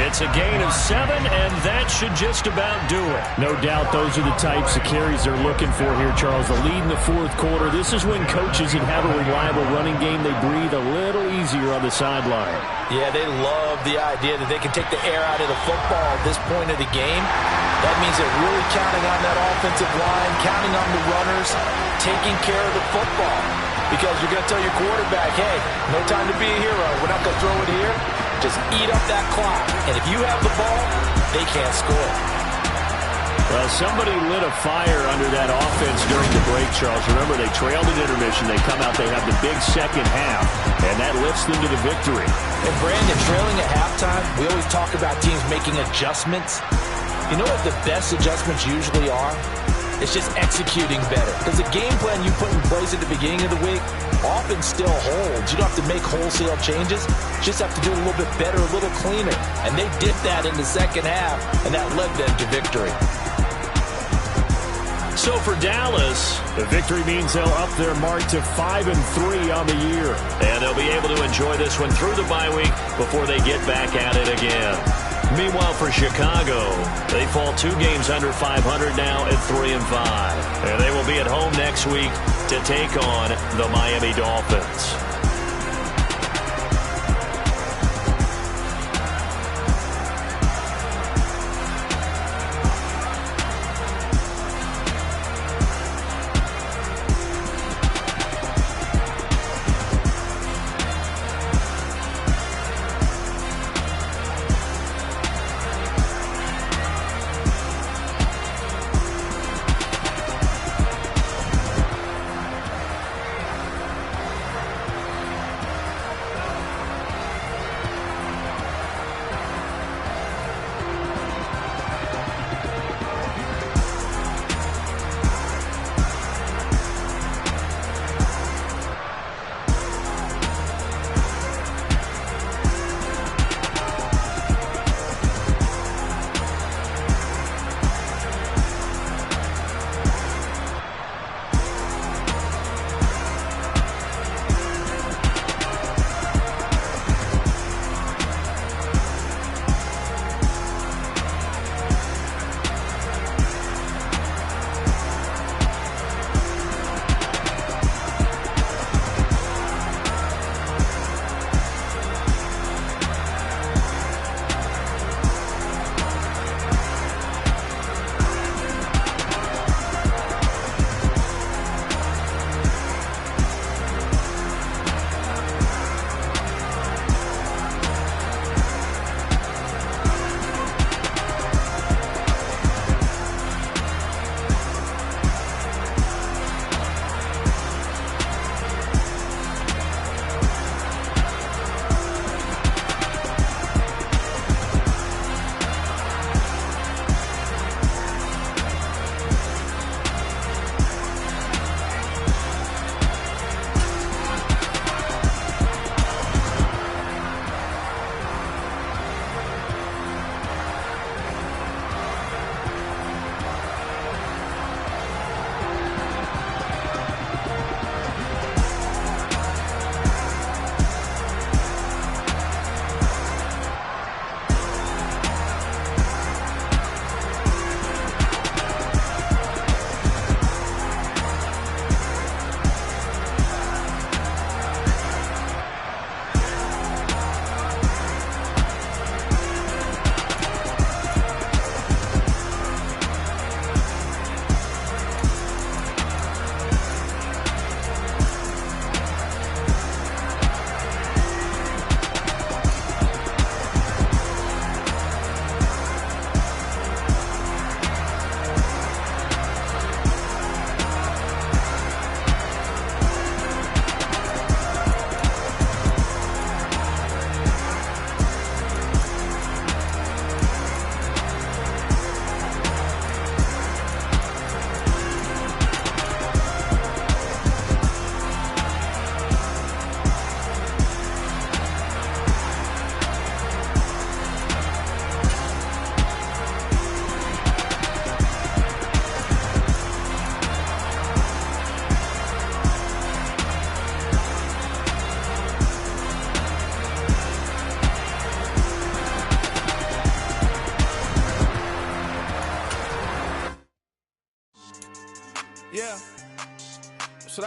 It's a gain of 7, and that should just about do it. No doubt those are the types of carries they're looking for here, Charles. The lead in the fourth quarter. This is when coaches that have a reliable running game, they breathe a little easier on the sideline. Yeah, they love the idea that they can take the air out of the football at this point of the game. That means they're really counting on that offensive line, counting on the runners, taking care of the football. Because you're going to tell your quarterback, hey, no time to be a hero. We're not going to throw it here. Just eat up that clock. And if you have the ball, they can't score. Well, somebody lit a fire under that offense during the break, Charles. Remember, they trailed at intermission. They come out, they have the big second half, and that lifts them to the victory. And, Brandon, trailing at halftime, we always talk about teams making adjustments. You know what the best adjustments usually are? It's just executing better. Because the game plan you put in place at the beginning of the week often still holds. You don't have to make wholesale changes. You just have to do it a little bit better, a little cleaner. And they did that in the second half, and that led them to victory. So for Dallas, the victory means they'll up their mark to 5-3 on the year. And they'll be able to enjoy this one through the bye week before they get back at it again. Meanwhile, for Chicago, they fall 2 games under 500 now at 3-5. And they will be at home next week to take on the Miami Dolphins.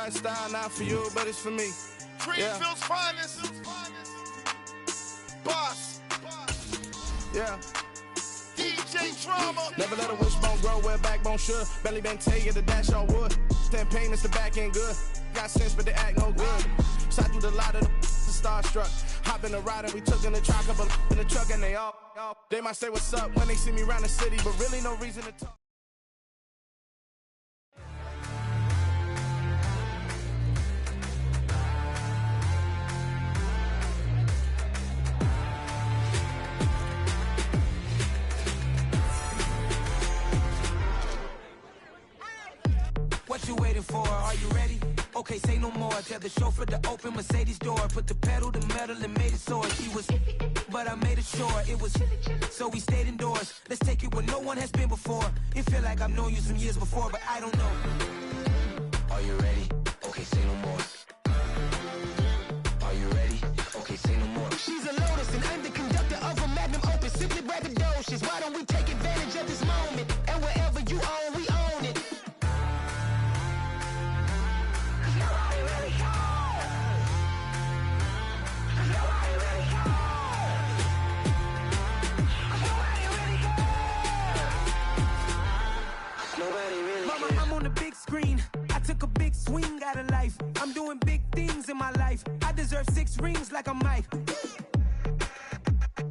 Lifestyle not for you, but it's for me. Greenfield's finest. Boss. Yeah. DJ Drama. Never let a wishbone grow where backbone should. Belly been tell you the dash on wood. That pain is the back end good. Got sense, but they act no good. Shot through the lot of the starstruck. Hop in the ride and we took in the truck, couple in the truck, and they all. They might say what's up when they see me around the city, but really no reason to talk. What you waiting for? Are you ready? Okay, say no more. Tell the chauffeur to open Mercedes door. Put the pedal to metal and made it soar. She was, but I made it sure it was. So we stayed indoors. Let's take it where no one has been before. It feel like I've known you some years before, but I don't know. Are you ready? Okay, say no more. Are you ready? Okay, say no more. She's a Lotus and I'm the conductor of a magnum opus. Simply braggadocious. Why don't we take advantage of this moment? And wherever you own, we own it. Mama, I'm on the big screen. I took a big swing out of life. I'm doing big things in my life. I deserve 6 rings like a Mike.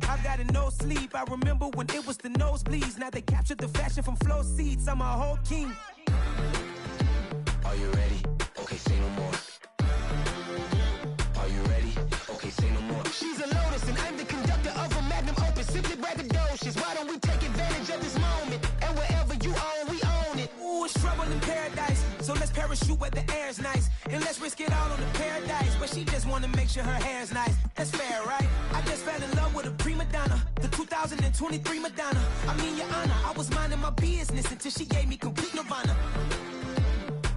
I've got no sleep. I remember when it was the nosebleeds. Now they captured the fashion from flow seats. I'm a whole king. Are you ready? Okay, say no more. Are you ready? Okay, say no more. She's a Lotus and I'm the conductor of a magnum opus. Simply braggadocious. Why don't we take advantage of this moment? And wherever you own, we own it. Ooh, it's trouble in paradise. So let's parachute where the air's nice. And let's risk it all on the paradise. But she just wanna make sure her hair's nice. That's fair, right? I just fell in love with a prima donna. The 2023 Madonna. I mean, your honor, I was minding my business until she gave me complete nirvana.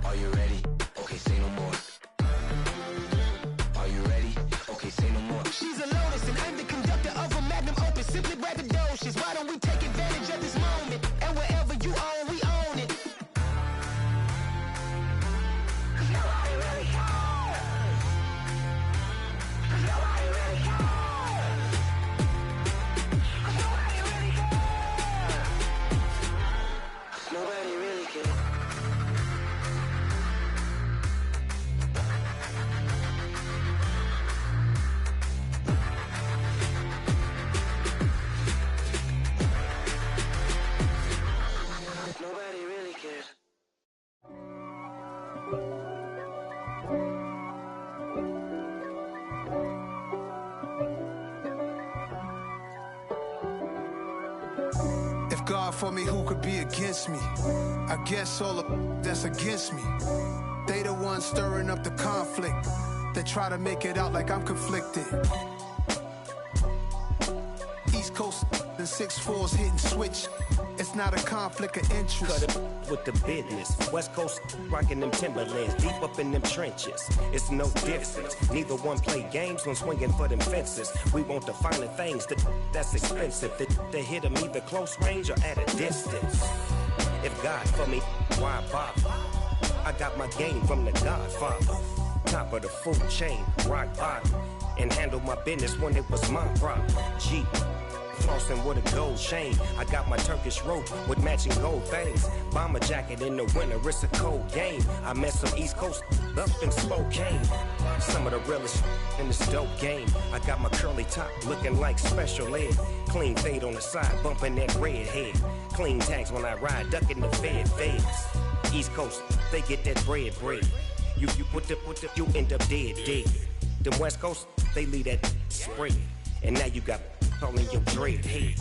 Are you ready? Okay, say no more. Are you ready? Okay, say no more. She's a Lotus and I'm the conductor of a magnum opus. Simply braggadocious. Why don't we take advantage of this moment? And wherever you own, we own it. Nobody really cares. Nobody really cares. If God for me, who could be against me? I guess all of that's against me. They the ones stirring up the conflict. They try to make it out like I'm conflicted. East Coast and 6'4's hitting switch. It's not a conflict of interest. Cut it with the business. West Coast rocking them Timberlands, deep up in them trenches. It's no difference. Neither one play games when swinging for them fences. We want the finer things that's expensive. They hit them either close range or at a distance. If God for me, why bother? I got my game from the Godfather. Top of the food chain, rock bottom. And handle my business when it was my problem. G. Flossing with a gold chain. I got my Turkish rope with matching gold things. Bomber jacket in the winter, it's a cold game. I met some East Coast up in Spokane. Some of the realest in this dope game. I got my curly top looking like special ed. Clean fade on the side, bumping that red head. Clean tags when I ride, ducking the feds. East Coast, they get that bread. You you end up dead. The West Coast, they leave that spread. And now you got calling your dread head.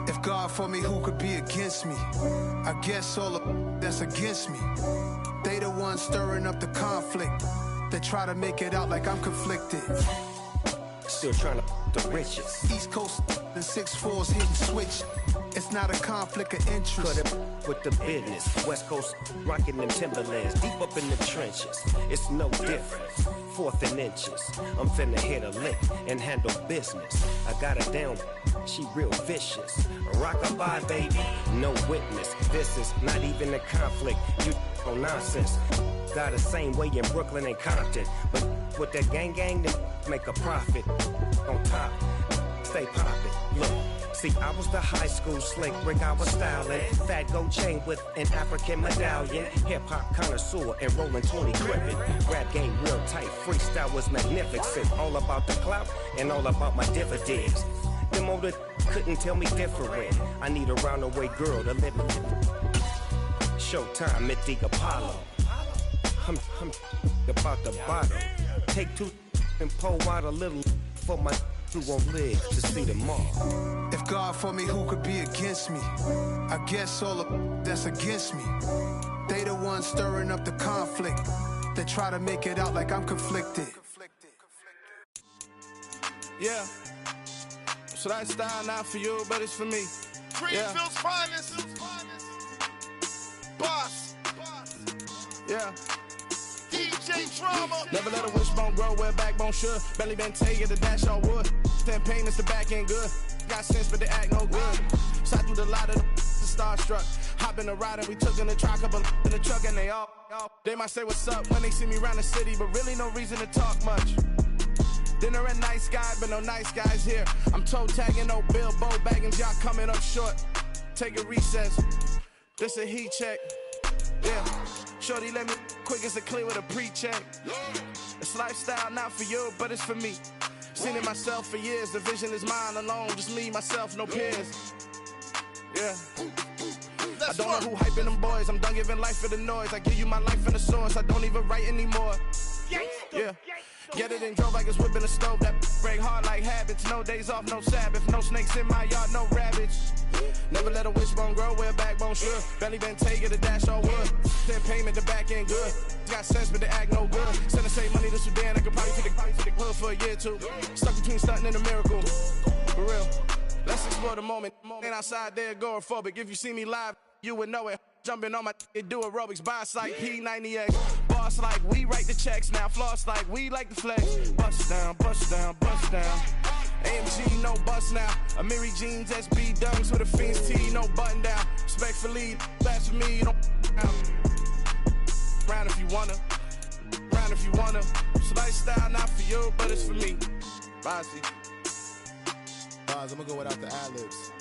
If God for me, who could be against me? I guess all of that's against me. They the ones stirring up the conflict. They try to make it out like I'm conflicted. Still trying to the riches. East Coast and 6'4's hitting switch. It's not a conflict of interest. Cut it with the business. West Coast rocking them Timberlands, deep up in the trenches. It's no difference. 4th and inches. I'm finna hit a lick and handle business. I got her down, she real vicious. Rock-a-bye, baby, no witness. This is not even a conflict. You on nonsense. Got the same way in Brooklyn and Compton. But with that gang, they make a profit. On top, stay poppin'. Look. See, I was the high school slick Rick, I was styling. Fat gold chain with an African medallion. Hip-hop connoisseur and rolling 20 crippin'. Rap game real tight, freestyle was magnificent. All about the clout and all about my dividends. Them older couldn't tell me different. I need a roundaway girl to live in. Showtime at the Apollo. I'm about the bottom. Take two and pour out a little for my who won't live to see tomorrow. If God for me, who could be against me? I guess all of that's against me. They the ones stirring up the conflict. They try to make it out like I'm conflicted. Yeah. So that style not for you, but it's for me. Greenfield's finest. Boss. Yeah. DJ Drama. Never let a wishbone grow where backbone should. Belly been taking the dash all wood. Stand pain is the back end good. Got sense but they act no good. Shot through the lot of the starstruck. Hop in the ride and we took in the truck, couple in the truck and they all. They might say what's up when they see me around the city, but really no reason to talk much. Dinner at nice guy, but no nice guys here. I'm toe tagging, no Bilbo Baggins, y'all coming up short. Take a recess. This a heat check. Yeah. Shorty let me quick as a clear with a pre-check. It's lifestyle not for you, but it's for me. Seen it myself for years. The vision is mine alone. Just me, myself, no peers. Yeah. I don't know who hyping them boys. I'm done giving life for the noise. I give you my life in the source. I don't even write anymore. Yeah. Get it and drove like it's whipping a stove. That break hard like habits. No days off, no Sabbath. No snakes in my yard, no rabbits. Never let a wishbone grow where backbone should. Belly been taking the dash all wood. Then payment the back end good. Got sense but they act no good. Send the same money to Sudan. I could probably take the hood for a year or two. Stuck between stunting and a miracle. For real. Let's explore the moment. Ain't outside there agoraphobic. If you see me live, you would know it. Jumping on my do aerobics. Boss like P90X. Boss like we write the checks now. Floss like we like the flex. Bust down, bust down, bust down. AMG, no bust now. Amiri jeans, SB dunks with a Fiends T, no button down. Respectfully, that's for me, you don't round if you wanna. Round if you wanna. It's lifestyle not for you, but it's for me. Bossy. Boz, I'm gonna go without the ad-libs.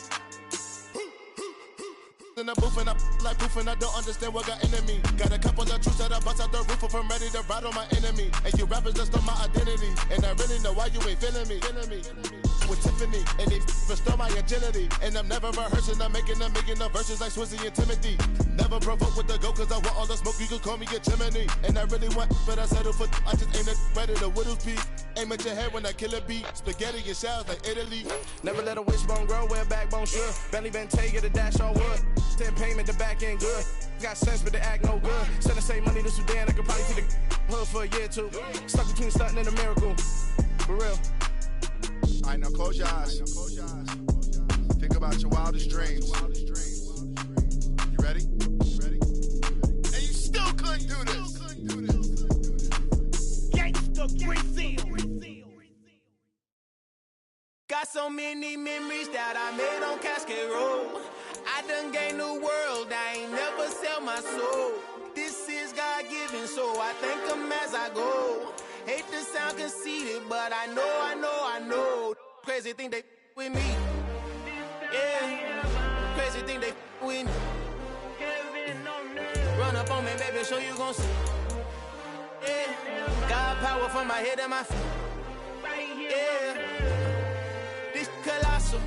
In the booth and I like proof and I don't understand what got into me. Got a couple of truths that I bust out the roof if I'm ready to ride on my enemy. And you rappers just on my identity. And I really know why you ain't feeling me. With Tiffany and they restore my agility. And I'm never rehearsing, I'm making a million of verses like Swizzy and Timothy. Never provoke with the go cause I want all the smoke, you can call me a chimney. And I really want, but I settle for I just ain't ready to whittle's piece. Aim at your head when I kill a beat. Spaghetti and shells like Italy. Never let a wishbone grow where backbone should. Belly been taking the dash all wood. Then payment the back end good. Got sense but they act no good. Send the same money to Sudan. I could probably take the hood for a year or two. Stuck between stunting and a miracle. For real. Alright, now close your eyes. Think about your wildest dreams. You ready? And you still couldn't do this. Gangsta Brazil. Got so many memories that I made on Cascade Road. I done gained the world, I ain't never sell my soul. This is God-given, so I thank him as I go. Hate to sound conceited, but I know. Crazy thing they with me. Yeah, crazy thing they with me. Run up on me, baby, show you gon' see. Yeah, God power from my head and my feet. Yeah, this colossal.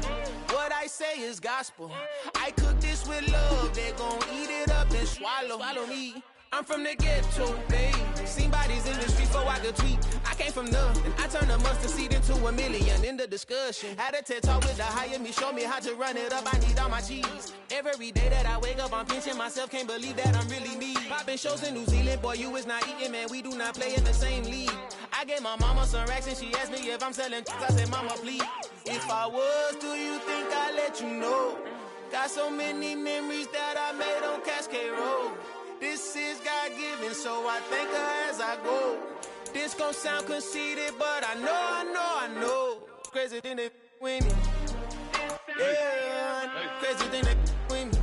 What I say is gospel. I cook this with love. They gon' eat it up and swallow me. I'm from the ghetto, babe. Seen bodies in the streets before I could tweet. I came from nothing. I turned a mustard seed into a million. In the discussion, had a TED talk with the higher me. Show me how to run it up. I need all my cheese. Every day that I wake up, I'm pinching myself. Can't believe that I'm really me. Popping shows in New Zealand, boy, you is not eating, man. We do not play in the same league. I gave my mama some racks and she asked me if I'm selling. I said, mama, please. If I was, do you think I'd let you know? Got so many memories that I made on Cascade Road. This is God-given, so I thank her as I go. This gon' sound conceited, but I know. Crazy thing they with me. Yeah, crazy thing they with me.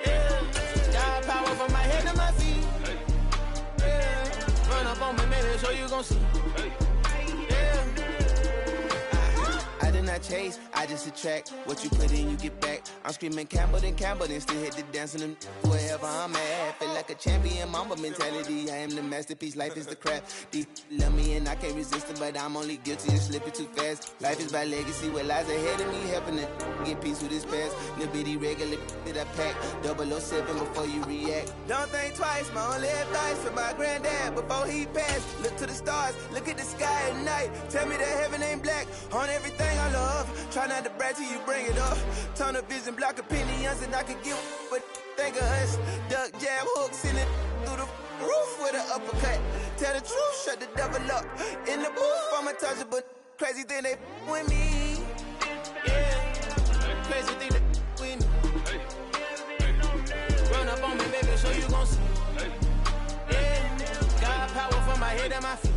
Yeah, God power from my head to my on me, baby, so you gon' see. Yeah. I did not chase, I just attract. What you put in, you get back. I'm screaming Campbell, then still hit the dancing and wherever I'm at. Feel like a champion, mamba mentality. I am the masterpiece, life is the crap. Deep love me and I can't resist it, but I'm only guilty of slipping too fast. Life is by legacy, what lies ahead of me, helping to get peace with this past. Little bitty regular that I pack, 007 before you react. Don't think twice, my only advice for my granddad before he passed. Look to the stars, look at the sky at night. Tell me that heaven ain't black on everything I love. Try not to brag till you bring it up. Turn the vision, block opinions, and I could give but think of us. Duck, jab, hooks in it through the roof with an uppercut. Tell the truth, shut the devil up. In the booth, I'm untouchable. Crazy thing they with me. Yeah, crazy thing they with me. Run up on me, baby, so you gon' see. Yeah, got power from my head and my feet.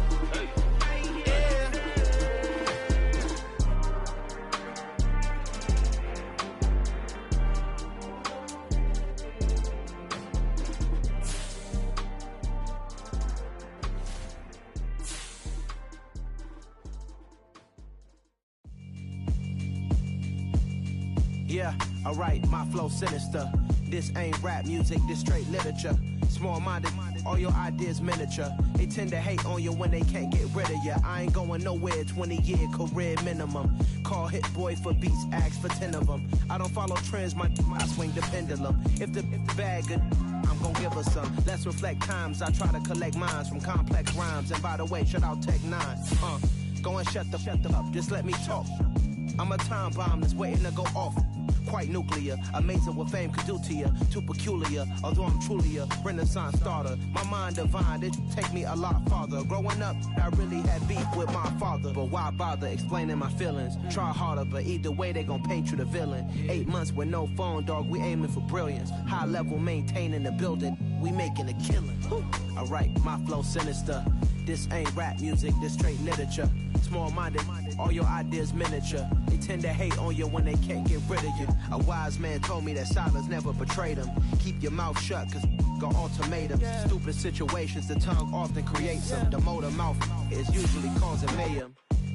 Yeah, alright, my flow sinister. This ain't rap music, this straight literature. Small-minded, all your ideas miniature. They tend to hate on you when they can't get rid of you. I ain't going nowhere, 20-year career minimum. Call Hit Boy for beats, ask for 10 of them. I don't follow trends, I swing the pendulum. If the bag good, I'm gon' give her some. Let's reflect times, I try to collect minds from complex rhymes. And by the way, shout out Tech 9. Go and shut the up, just let me talk. I'm a time bomb that's waiting to go off. Quite nuclear, amazing what fame could do to you. Too peculiar, although I'm truly a renaissance starter. My mind divine, it take me a lot farther. Growing up, I really had beef with my father. But why bother explaining my feelings? Try harder, but either way they gon' paint you the villain. 8 months with no phone, dog, we aiming for brilliance. High level maintaining the building, we making a killing. Alright, my flow sinister. This ain't rap music, this straight literature. Small-minded, all your ideas miniature. They tend to hate on you when they can't get rid of you. A wise man told me that silence never betrayed him. Keep your mouth shut, cause got ultimatums. Stupid situations, the tongue often creates them. The motor mouth is usually causing mayhem.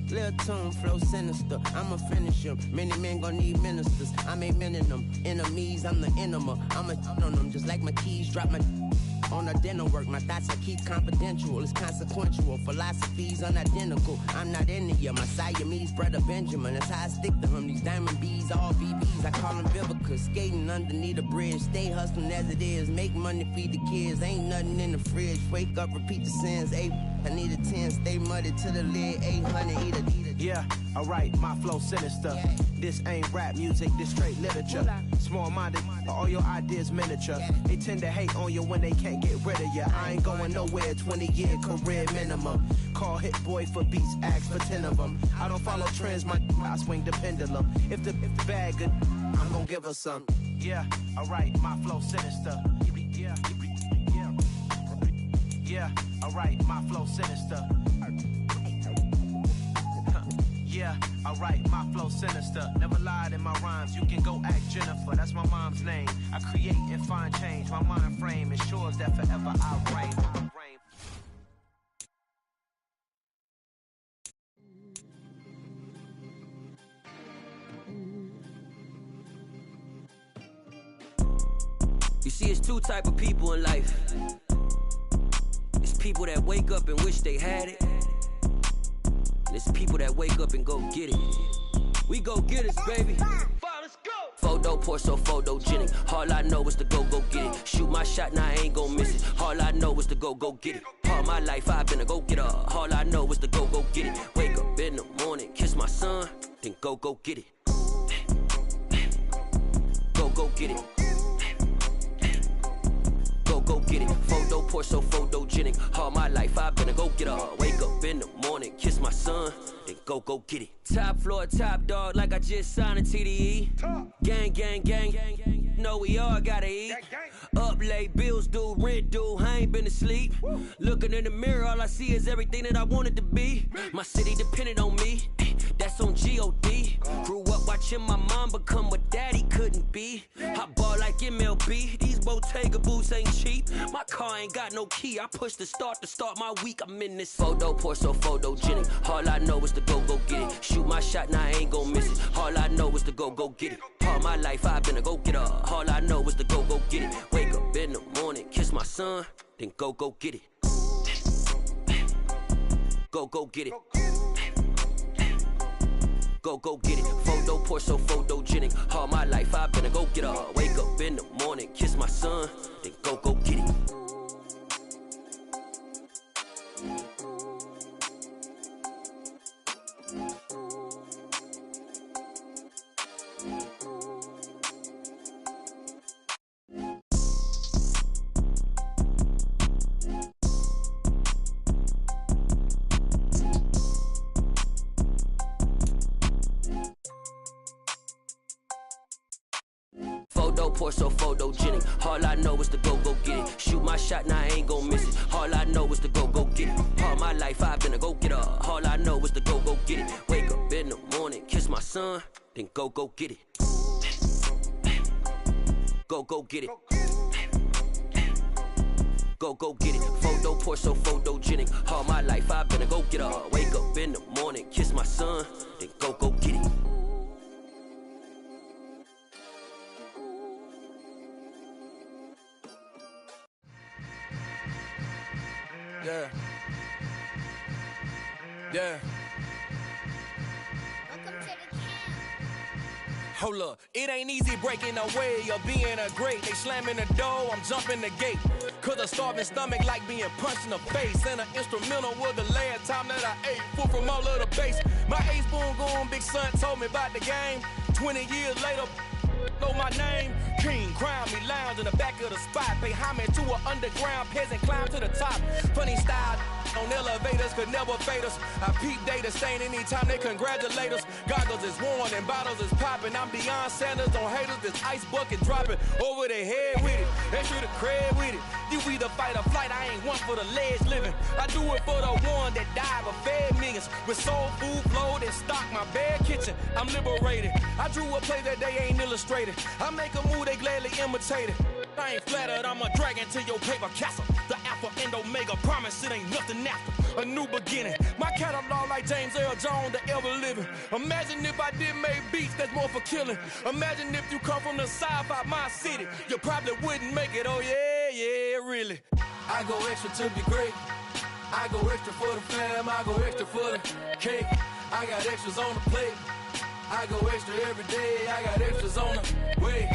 Lil' tune, flow sinister, I'ma finish him. Many men gon' need ministers, I'm a men in them. Enemies, I'm the enema, I'ma on them. Just like my keys, drop my on the dental work. My thoughts I keep confidential, it's consequential. Philosophies unidentical, I'm not into you. My Siamese brother Benjamin, that's how I stick to him. These diamond bees, all BBs, I call them Vivica. Skating underneath the bridge, stay hustling as it is. Make money, feed the kids, ain't nothing in the fridge. Wake up, repeat the sins, I need a 10, stay muddy to the lid, 800, eat a. Yeah, alright, my flow sinister. This ain't rap music, this straight literature. Small-minded, all your ideas miniature. They tend to hate on you when they can't get rid of you. I ain't going nowhere, 20-year career minimum. Call Hit Boy for beats, ask for 10 of them. I don't follow trends, I swing the pendulum. If the bag good, I'm gon' give her some. Yeah, alright, my flow sinister. Yeah, alright, my flow sinister. Yeah, alright, my flow sinister. Never lied in my rhymes, you can go ask Jennifer, that's my mom's name. I create and find change, my mind frame ensures that forever I reign. You see, it's two type of people in life. It's people that wake up and wish they had it. And it's people that wake up and go get it. We go get it, baby. Photo poor, so photogenic. All I know is to go get it. Shoot my shot, now I ain't gon' miss it. All I know is to go get it. All my life I've been a go getter. All I know is to go get it. Wake up in the morning, kiss my son, then go get it. Go get it. Go get it. Photo poor, so photogenic. All my life I've been a go getter. Wake up in the morning, kiss my son, then go get it. Top floor, top dog, like I just signed a TDE. Gang. Know we all gotta eat. Up late, bills due, rent due, I ain't been asleep. Looking in the mirror, all I see is everything that I wanted to be. My city depended on me. that's on G.O.D. Grew up watching my mom become what daddy couldn't be. I ball like MLB, these Bottega boots ain't cheap. My car ain't got no key, I push the start to start my week. I'm in this photo, pour so photogenic. All I know is to go get it. Shoot my shot, now I ain't gon' miss it. All I know is to go get it. All my life I've been a go-getter. All I know is to go get it. Wake up in the morning, kiss my son, then go get it. Go get it. Go get it. Photo, pour so photogenic. All my life I've been a go-getter. Wake up in the morning, kiss my son, then go get it. Pour so photogenic. All I know is to go get it. Shoot my shot, now I ain't gon' miss it. All I know is to go get it. All my life I've been a go-getter. All I know is to go get it. Wake up in the morning, kiss my son, then go get it. Go get it. Go get it. Photo, pour so photogenic. All my life I've been a go-getter. Wake up in the morning, kiss my son, then go get it. Yeah. Yeah. Hold up, it ain't easy breaking away or being a great. They slamming the door, I'm jumping the gate. Cause a starving stomach like being punched in the face. And an instrumental was the last time that I ate food from all of the bass. My ace boom goon, big son told me about the game. 20 years later, know my name. King, crown me, lounge in the back of the spot. Pay homage to an underground peasant, climb to the top. Funny style on elevators could never fade us. I peep data stain anytime they congratulate us. Goggles is worn and bottles is popping. I'm Deion Sanders on haters, this ice bucket dropping over their head with it. Extra the cred with it. You either fight or flight, I ain't one for the ledge living. I do it for the one that died but fed millions. With soul food flowed and stock my bad kitchen. I'm liberated. I drew a play that they ain't illustrated. I make a move, they gladly imitate it. I ain't flattered, I'm a dragon to your paper castle. The Alpha and Omega, promise it ain't nothing after. A new beginning. My catalog like James Earl Jones, the ever living. Imagine if I did make beats that's more for killing. Imagine if you come from the south out my city. You probably wouldn't make it, oh yeah, really. I go extra to be great. I go extra for the fam, I go extra for the cake. I got extras on the plate. I go extra every day, I got extras on the way.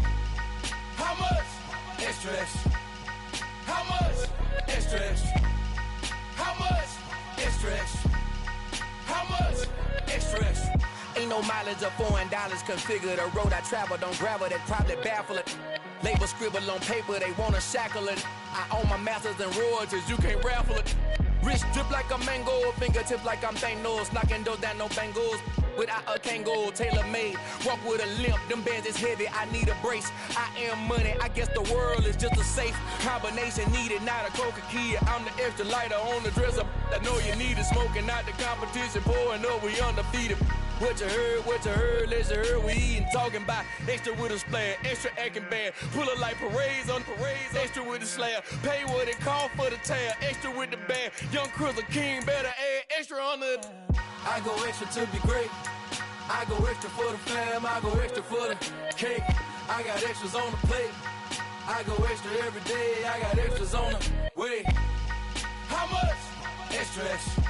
How much? Extra, extra. How much? Extra, extra. How much? Extra, extra. How much? Extra, extra. Ain't no mileage of $4 configure the road I travel. Don't gravel that probably baffle it. Label scribble on paper, they wanna shackle it. I own my masters and royalties, you can't raffle it. Wrist drip like a mango, fingertips like I'm Thanos. Knocking those down, no bangles. Without a Kangol, tailor-made. Walk with a limp, them bands is heavy, I need a brace. I am money, I guess the world is just a safe combination needed, not a coca key. I'm the extra lighter on the dresser. I know you need it, smoking out the competition, pouring up, we undefeated. What you heard, let's hear we eatin', talking about extra with a splash, extra acting bad. Pull it like parades on parades, extra with the slab. Pay what it cost for the tab, extra with the band. Young Chris, a king, better add extra on the. I go extra to be great. I go extra for the fam, I go extra for the cake. I got extras on the plate. I go extra every day, I got extras on the way. How much? Extra, extra.